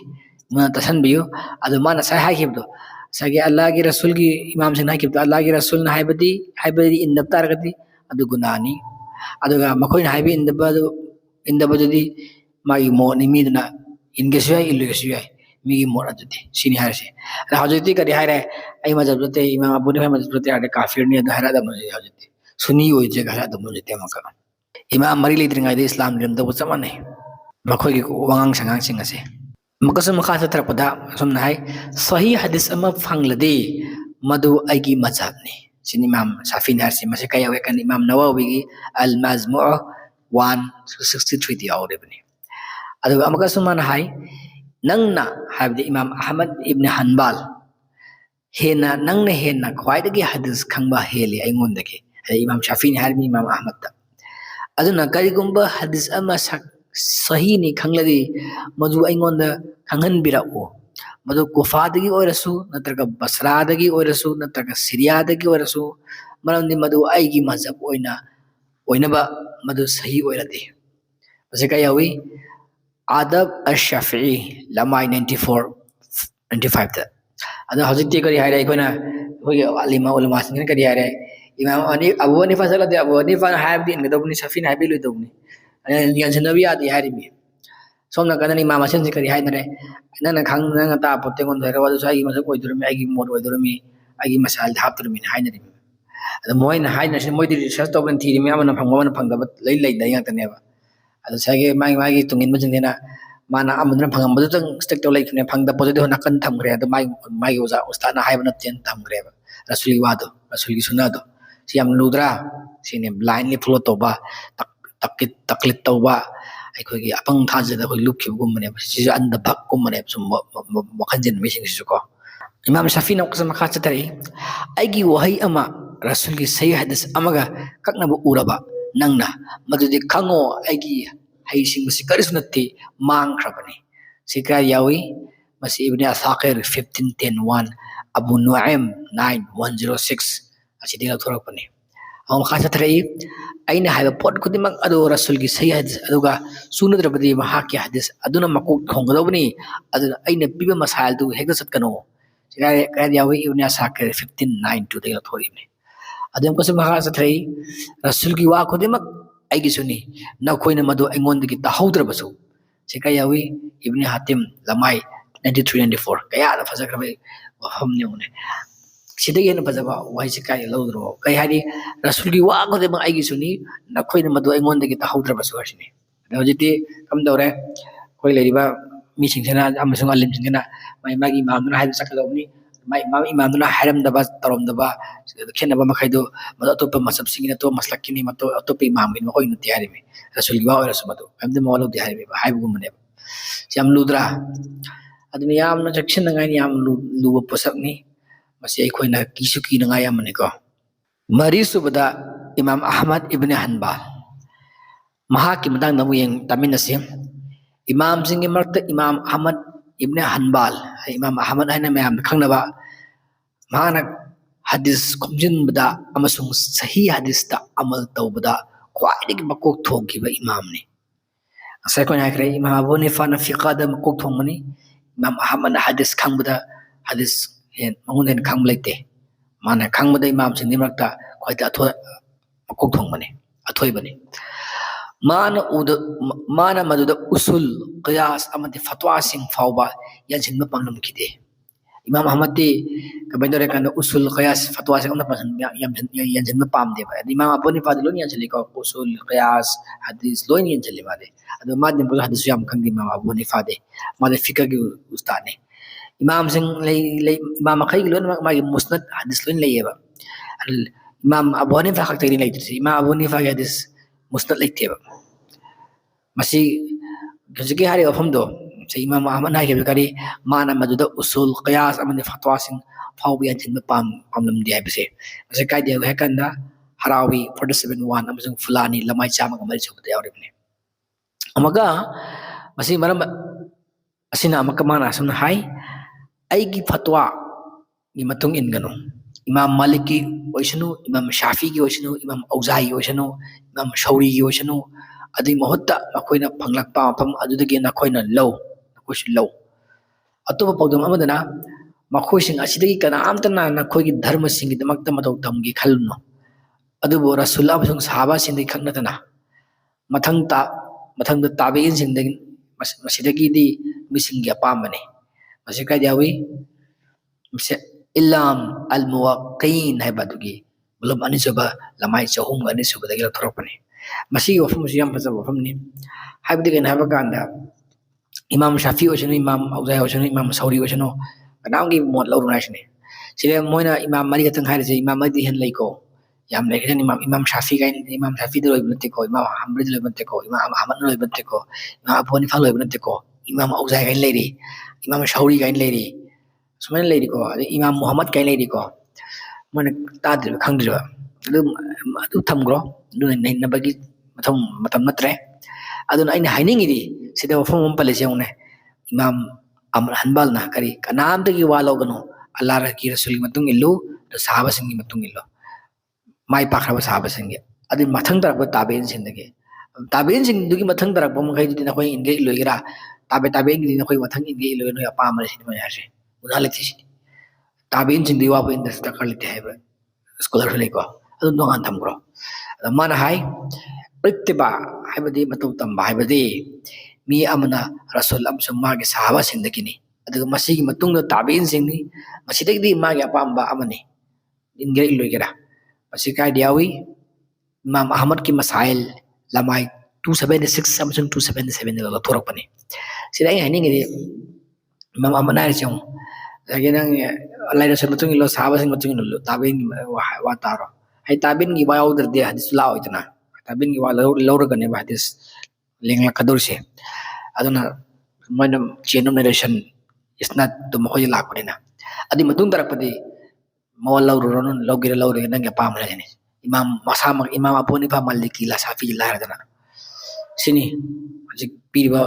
muna tasan biyu adu mana sai haki bdo ꯉꯁꯥꯏꯒꯤ ꯑꯜꯂꯥꯍꯒꯤ ꯔꯁꯨꯜꯒꯤ ꯏꯃꯥꯝꯁꯤꯡꯅ ꯍꯥꯏꯈꯤꯕꯗꯣ ꯑꯜꯂꯥꯍꯒꯤ ꯔꯁꯨꯜꯅ ꯍꯥꯏꯕꯗꯤ ꯏꯟꯗꯕ ꯇꯥꯔꯒꯗꯤ ꯑꯗꯨ ꯒꯨꯅꯥꯍꯅꯤ ꯑꯗꯨꯒ ꯃꯈꯣꯏꯅ ꯍꯥꯏꯕ ꯏꯟꯗꯕꯗꯨꯗꯤ ꯃꯥꯒꯤ ꯃꯣꯠꯅꯤ ꯃꯤꯗꯨꯅ ꯏꯟꯒꯦꯁꯨ ꯌꯥꯏ ꯏꯜꯂꯣꯏꯒꯦꯁꯨ ꯌꯥꯏ ꯃꯤꯒꯤ ꯃꯣꯠ ꯑꯗꯨꯗꯤ ꯁꯤꯅꯤ ꯍꯥꯏꯔꯤꯁꯦ ꯑꯗ ꯍꯧꯖꯤꯛꯇꯤ ꯀꯔꯤ ꯍꯥꯏꯔꯦ ꯑꯩ ꯃꯖꯍꯕ ꯅꯠꯇꯦ ꯏꯃꯥꯝ ꯑꯕꯨ ꯍꯅꯤꯐꯥ ꯃꯖꯍꯕ ꯅꯠꯇꯦ ꯍꯥꯏꯔꯗꯤ ꯀꯥꯐꯤꯔꯅꯤ ꯑꯗꯨ ꯍꯥꯏꯔꯛꯑꯗꯕꯅꯤ ꯍꯧꯖꯤꯛꯇꯤ ꯁꯨꯟꯅꯤ ꯑꯣꯏꯗ꯭ꯔꯦꯒ ꯍꯥꯏꯔꯛꯑꯗꯕꯅꯤ ꯍꯧꯖꯤꯛꯇꯤ ꯑꯃꯨꯛꯀ ꯏꯃꯥꯝ ꯃꯔꯤ ꯂꯩꯇ꯭ꯔꯤꯉꯩꯗ ꯏꯁꯂꯥꯝ ꯂꯩꯔꯝꯗꯧꯕ ꯆꯞ ꯃꯥꯟꯅꯩ ꯃꯈꯣꯏꯒꯤ ꯋꯥꯉꯥꯡ ꯁꯉꯥꯡꯁꯤꯡ ꯑꯁꯦ ꯑꯃꯨꯛꯀꯁꯨ ꯃꯈꯥ ꯆꯠꯊꯔꯛꯄꯗ ꯑꯁꯨꯝꯅ ꯍꯥꯏ ꯁꯍꯤ ꯍꯗꯤꯁ ꯑꯃ ꯐꯪꯂꯗꯤ ꯃꯗꯨ ꯑꯩꯒꯤ ꯃꯖꯍꯕꯅꯤ ꯁꯤꯅꯤ ꯏꯃꯥꯝ ꯁꯥꯐꯤꯅ ꯍꯥꯏꯔꯤꯁꯤ ꯃꯁꯤ ꯀꯩ ꯌꯥꯎꯋꯦ ꯀꯥꯟꯗ ꯏꯃꯥꯝ ꯅꯋꯋꯤꯒꯤ ꯑꯜ ꯃꯖꯃꯨ 163ꯗ ꯌꯥꯎꯔꯤꯕꯅꯤ ꯑꯗꯨꯒ ꯑꯃꯨꯛꯀꯁꯨ ꯃꯥꯅ ꯍꯥꯏ ꯅꯪꯅ ꯍꯥꯏꯕꯗꯤ ꯏꯃꯥꯝ ꯑꯍꯃꯗ इब्न हनबाल नंगना हेन्ना ख्वाइदगी हदीस खंबा हेली अइंगोंदगी इमाम शाफीनी हारमी इमाम अहमद अदुना करिगुंबा हदीस अमा सही नि खंगलदी मदु अइंगोंदा खंगहनबिराओ मदु कुफादगी ओइरसु नत्रगा बसरादगी ओइरसु नत्रगा सिरियादगी ओइरसु मरमदि मदु अइगी मजहब ओइनबा मदु सही ओइरदि मसे कयावी आदब अश-शाफिई लमाई 94 95 दा अदा हजरती करी हायरे कोना होय अलिमा उलमा सिंह करी हायरे इमाम अबू हनीफा सलते अबू हनीफा हायबदि इनगदबनी सफीन हायबि लुदबनी यंजनबी आदि हायरिमी सोमना कदनी इमाम हसन से करी हायदरे नना खंग नना ता पोते कोन दरे वादु साई मसक ओइदुरमी आगी मोड ओइदुरमी आगी मसाल हापतुरमी हायनरी अदा मोयना हायना से मोयदि रिसर्च तोबन थीरिमी अमना फंगबन फंगदब लै दै यातनेबा अदा सागे मागी तुंगिन मजिंदेना माना अमदन फंगबदुतंग स्टिक तो लाइखने फंगदा पोजिदि होना कन थमग्रे अदा मागी ओजा उस्तादना हायबन तेन थमग्रे रसूली वादो रसूली सुनादो सियाम लुद्रा सिने ब्लाइंडली फॉलो तोबा तकलिद तोबा अखोगी अपंग थाजदा अखोई लुखिबगुमने सिजु अंद भक्कुमने सुम वखंजिन मिसिंगसिको इमाम शफी नौकस मखा चतरी आइगी वही अमा रसूल की सही हदीस अमगा कक्नबु उरबा नंगना मदुदि खंगो आइगी हाइसिंग मसि करिसु नत्ति मांगख्रबनी सिका यावी मसि इब्न असाकिर 1510-1 अबू नुआइम 9106 असिदि लथोरकपनी अम खासा थरई अइना हाइबा पोट खुदिमक अदो रसूल की सही हदीस अदुगा सुनद्रबदि महाकी हदीस अदुना मकोक खोंगदबनी अदुना अइना पिबा मसाइल दु हेगदा सतकनो सिका यावी इब्न असाकिर 1592 दे लथोरिबनी अदम कसु महासा थरई रसूल की वा खुदिमक आइगी सुनी नखोइना मदु अइंगोंदगी ताहौद्रबसु सिका यावी इब्न हातिम लमाई 93-94 कया दा फजक्रबे वफमने उने सिदगी न फजबा वही सिका लौद्रो कय हादी रसूल की वा को देबा आइगी सुनी नखोइना मदु अइंगोंदगी ताहौद्रबसु हरसिनी हजिति कम दौरे कोइ लेरिबा मिसिंगसेना अमसुंग अलिमसिंगना मागी इमामना हाइब सकदबनी इमामना हायरमदबा तरमदबा खेनबा मखैदो मदु अतोप मसबसिंगिना तो मसलकिनी मतो अतोप इमामगिन मखोइ नति हारिबे रसूल की वा ओरसु मदु हमदे मवलो दि हारिबे हाइबगुमने सियाम लुद्रा अदुनि यामना जक्सिनगाय याम लुबा पोसकनी मसे अखोइना किसु किनगाय यामनेको मरी सुबदा इमाम अहमद इब्न हनबाल महाकी मदांग नमु यeng तामिनसे इमाम सिंगी मरत इमाम अहमद इब्न हनबाल इमाम अहमद हाइना मयाम खंगनबा माना हदीस खोमजिनबदा अमसुंग सही हदीसता अमल तौबदा ख्वाइदगी मकोक थोंखिबा इमामने असै कोन हाइख्रे इमाम अबू हनीफा ना फिकादा मकोक थोंगमनी इमाम अहमद हदीस खंगबदा हदीस हेन मंगुन खंग लेते माना खंगबदा इमाम सिंगी मरता ख्वाइदा अथो मकोक थोंगमनी अथोइबनी माना मदुदा उसूल क़ियास अमदि फतवा सिंग फावबा यंजिन पांगनम खिदे इमाम अहमद दी कबैदरे कांदा उसूल क़ियास फतवा सिंग अमदा पांगन यंजिन पामदे बा इमाम अबू हनीफा लोन यंजली को उसूल क़ियास हदीस लोन यंजली मादे अदो मादे पुरा हदीस याम खंगी इमाम अबू हनीफा दे मादे फिक्र की उस्ताद ने इमाम सिंग ले इमाम खै लोन मागी मुस्नद हदीस लोन लेयेबा इमाम अबू हनीफा खक्तरी लेतिसि इमाम अबू हनीफा के हदीस मुस्नद लेतेबा मसी गजके हारे अफमदो से इमाम अहमद हाइके करी माना मदुदा उसूल क़ियास अमने फतवा सिंग फावबि यंजिन पामनम दि हाइबसे मसे कायदे हेकंदा हरावी 47-1 अमसुंग फुलानी लमाई चामा गमरि छुबदे यावरिबने अमगा मसी मरम असिना अमका माना सुन हाई आइगी फतवा नि मतुंग इनगनो इमाम मालिक की ओइसनु इमाम शाफी की ओइसनु इमाम औजाई ओइसनु इमाम शौरी की ओइसनु अदि महत्ता नखोइना फंगलकपा मफम अदुदगी नखोइना लौ नखोइसु लौ अतोप पौदम अमदना ꯃꯈꯣꯏꯁꯤꯡ ꯑꯁꯤꯗꯒꯤ ꯀꯅꯥꯝꯇꯅ ꯅꯈꯣꯏꯒꯤ ꯙꯔꯃꯁꯤꯡꯒꯤꯗꯃꯛꯇ ꯃꯇꯧ ꯇꯝꯒꯦ ꯈꯜꯂꯨꯅꯨ ꯑꯗꯨꯕꯨ ꯔꯁꯨꯜ ꯑꯃꯁꯨꯡ ꯁꯍꯥꯕꯥꯁꯤꯡꯗꯒꯤ ꯈꯛ ꯅꯠꯇꯅ ꯃꯊꯪꯗ ꯇꯥꯕꯤꯏꯟꯁꯤꯡꯗꯒꯤ ꯃꯁꯤꯗꯒꯤꯗꯤ ꯃꯤꯁꯤꯡꯒꯤ ꯑꯄꯥꯝꯕꯅꯤ ꯃꯁꯤ ꯀꯥꯏꯗ ꯌꯥꯎꯏ ꯏꯂꯥꯝ ꯑꯜ ꯃꯨꯋꯥꯛꯀꯤꯟ ꯍꯥꯏꯕ ꯑꯗꯨꯒꯤ ꯕꯣꯂꯨꯝ ꯑꯅꯤꯁꯨꯕ ꯂꯃꯥꯏ 202 ꯂꯧꯊꯣꯔꯛꯄꯅꯤ ꯃꯁꯤꯒꯤ ꯋꯥꯐꯝꯁꯤ ꯌꯥꯝ ꯐꯖꯕ ꯋꯥꯐꯝꯅꯤ ꯍꯥꯏꯕꯗꯤ ꯀꯩꯅꯣ ꯍꯥꯏꯕ ꯀꯥꯟꯗ ꯏꯃꯥꯝ ꯁꯥꯐꯤ ꯑꯣꯏꯁꯅꯨ ꯏꯃꯥꯝ ꯑꯧꯖꯥꯏ ꯑꯣꯏꯁꯅꯨ ꯏꯃꯥꯝ ꯁꯧꯔꯤ ꯑꯣꯏꯁꯅꯨ ꯀꯅꯥꯝꯒꯤ ꯃꯣꯠ ꯂꯧꯔꯨꯅꯨ ꯍꯥꯏꯁꯤꯅꯤ ꯁꯤꯗ ꯃꯣꯏꯅ ꯏꯃꯥꯝ ꯃꯔꯤ ꯈꯛꯇꯪ ꯍꯥꯏꯔꯤꯁꯦ ꯏꯃꯥꯝ ꯃꯔꯤꯗꯤ ꯍꯦꯟꯅ ꯂꯩꯀꯣ ꯌꯥꯝ ꯂꯩꯈ꯭ꯔꯦ ꯏꯃꯥꯝ ꯁꯥꯐꯤ ꯀꯥꯏꯅ ꯏꯃꯥꯝ ꯁꯥꯐꯤꯗ ꯂꯣꯏꯕ ꯅꯠꯇꯦꯀꯣ ꯏꯃꯥꯝ ꯍꯝꯕꯜꯗ ꯂꯣꯏꯕ ꯅꯠꯇꯦꯀꯣ ꯏꯃꯥꯝ ꯑꯍꯃꯗ ꯂꯣꯏꯕ ꯅꯠꯇꯦꯀꯣ ꯏꯃꯥꯝ ꯑꯕꯨ ꯍꯅꯤꯐꯥ ꯂꯣꯏꯕ ꯅꯠꯇꯦꯀꯣ ꯏꯃꯥꯝ ꯑꯧꯖꯥꯏ ꯀꯥꯏꯅ ꯂꯩꯔꯤ ꯏꯃꯥꯝ ꯁꯧꯔꯤ ꯀꯥꯏꯅ ꯂꯩꯔꯤ ꯁꯨꯃꯥꯏꯅ ꯂꯩꯔꯤꯀꯣ ꯑꯗꯩ ꯏꯃꯥꯝ ꯃꯨꯍꯝꯃꯗ ꯀꯥꯏꯅ ꯂꯩꯔꯤꯀꯣ ꯃꯣꯏꯅ ꯇꯥꯗ꯭ꯔꯤꯕ ꯈꯪꯗ꯭ꯔꯤꯕ ꯑꯗꯨ ꯊꯝꯈ꯭ꯔꯣ ꯑꯗꯨꯅ ꯅꯩꯅꯕꯒꯤ ꯃꯇꯝ ꯅꯠꯇ꯭ꯔꯦ ꯑꯗꯨꯅ ꯑꯩꯅ ꯍꯥꯏꯅꯤꯡꯉꯤꯗꯤ ꯁꯤꯗ ꯋꯥꯐꯝ ꯑꯃ ꯄꯜꯂꯤꯁꯦ ꯌꯦꯡꯉꯨꯅꯦ ꯏꯃꯥꯝ ꯑꯍꯃꯗ ꯍꯟꯕꯜꯅ ꯀꯔꯤ ꯀꯅꯥꯝꯇꯒꯤ ꯋꯥ ꯂꯧꯒꯅꯨ ꯑꯜꯂꯥꯍꯒꯤ ꯔꯁꯨꯜꯒꯤ ꯃꯇꯨꯡ ꯏꯜꯂꯨ ꯁꯍꯥꯕꯁꯤꯡꯒꯤ ꯃꯇꯨꯡ ꯏꯜꯂꯨ ꯃꯥꯏ ꯄꯥꯛꯈ꯭ꯔꯕ ꯁꯍꯥꯕꯁꯤꯡꯒꯤ ꯑꯗꯨꯏ ꯃꯊꯪ ꯇꯥꯔꯛꯄ ꯇꯥꯕꯤꯏꯟꯁꯤꯡꯗꯨꯒꯤ ꯃꯊꯪ ꯇꯥꯔꯛꯄ ꯃꯈꯩꯗꯨꯗꯤ ꯅꯈꯣꯏ ꯏꯟꯒꯦ ꯏꯜꯂꯣꯏꯒꯦꯔꯥ ꯇꯥꯕꯤꯏꯟꯒꯤꯗꯤ ꯅꯈꯣꯏ ꯃꯊꯪ ꯏꯟꯒꯦ ꯏꯜꯂꯣꯏꯒꯦꯔꯥ ꯅꯣꯏ ꯑꯄꯥꯝꯕꯅꯤ ꯁꯤꯅꯤ ꯃꯣꯏꯅ ꯍꯥꯏꯔꯤꯁꯦ ꯒꯨꯅꯥ ꯂꯩꯇꯦ ꯁꯤꯅꯤ ꯇꯥꯕꯤꯏꯟꯁꯤꯡꯗꯨꯒꯤ ꯋꯥꯕꯨ ꯏꯟꯗ꯭ꯔꯁꯨ ꯗꯔꯀꯥꯔ ꯂꯩꯇꯦ ꯍꯥꯏꯕ ꯁ꯭ꯀꯣꯂꯔꯁꯨ ꯂꯩꯀꯣ ꯑꯗꯨ ꯇꯣꯉꯥꯟ ꯊꯝꯈ꯭ꯔꯣ ꯑꯗ ꯃꯥꯅ ꯍꯥꯏ ꯏꯠꯇꯤꯕꯥ ꯍꯥꯏꯕꯗꯤ ꯃꯇꯧ ꯇꯝꯕ ꯍꯥꯏꯕꯗꯤ ꯃꯤ ꯑꯃꯅ ꯔꯁꯨꯜ ꯑꯃꯁꯨꯡ ꯃꯥꯒꯤ ꯁꯍꯥꯕꯁꯤꯡꯗꯒꯤꯅꯤ ꯑꯗꯨꯒ ꯃꯁꯤꯒꯤ ꯃꯇꯨꯡꯗ ꯇꯥꯕꯤꯏꯟꯁꯤꯡꯅꯤ ꯃꯁꯤꯗꯒꯤꯗꯤ ꯃꯥꯒꯤ ꯑꯄꯥꯝꯕ ꯑꯃꯅꯤ ꯏꯟꯒꯦꯔꯥ ꯏꯜꯂꯣꯏꯒꯦꯔꯥ ꯃꯁꯤ ꯀꯥꯏꯗ ꯌꯥꯎꯏ ꯏꯃꯥꯝ ꯑꯍꯃꯗꯀꯤ ꯃꯁꯥꯏꯜ ꯂꯃꯥꯏ 276 ꯑꯃꯁꯨꯡ 277 ꯂꯧꯊꯣꯔꯛꯄꯅꯤ ꯁꯤꯗ ꯑꯩꯅ ꯍꯥꯏꯅꯤꯡꯉꯤꯗꯤ ꯏꯃꯥꯝ ꯑꯍꯃꯗ ꯍꯥꯏꯔꯤꯁꯦ ꯌꯦꯡꯉꯨ ꯉꯁꯥꯏꯒꯤ ꯅꯪ ꯑꯜꯂꯥꯍ ꯔꯁꯨꯜ ꯃꯇꯨꯡ ꯏꯜꯂꯣ ꯁꯍꯥꯕꯁꯤꯡ ꯃꯇꯨꯡ ꯏꯜꯂꯣ ꯇꯥꯕꯤꯏꯟꯒꯤ ꯋꯥ ꯇꯥꯔꯣ ꯍꯥꯏ ꯇꯥꯕꯤꯏꯟꯒꯤ ꯋꯥ ꯌꯥꯎꯗ꯭ꯔꯗꯤ ꯍꯗꯤꯁ ꯂꯥꯛꯑꯣꯏꯗꯅ ꯇꯥꯕꯤꯏꯟꯒꯤ ꯋꯥ ꯂꯧꯔꯒꯅꯦꯕ ꯍꯗꯤꯁ ꯂꯦꯡꯂꯛꯀꯗꯧꯔꯤꯁꯦ ꯑꯗꯨꯅ ꯃꯣꯏꯅ ꯆꯦꯟ ꯑꯣꯐ ꯅꯦꯔꯦꯁꯟ ꯏꯁꯅꯥꯠꯇꯨ ꯃꯈꯣꯏꯗ ꯂꯥꯛꯄꯅꯤꯅ ꯑꯗꯨꯏ ꯃꯇꯨꯡ ꯇꯥꯔꯛꯄꯗꯤ ꯃꯋꯥ ꯂꯧꯔꯨꯔꯣ ꯂꯧꯒꯦꯔꯥ ꯂꯧꯔꯣꯏꯒꯦꯔꯥ ꯅꯪꯒꯤ ꯑꯄꯥꯝꯕ ꯂꯩꯒꯅꯤ ꯏꯃꯥꯝ ꯃꯁꯥꯃꯛ ꯏꯃꯥꯝ ꯑꯕꯨ ꯍꯅꯤꯐꯥ ꯃꯥꯂꯤꯀꯤ ꯁꯥꯐꯤ ꯍꯥꯏꯔꯗꯅ ꯁꯤꯅꯤ ꯍꯧꯖꯤꯛ ꯄꯤꯔꯤꯕ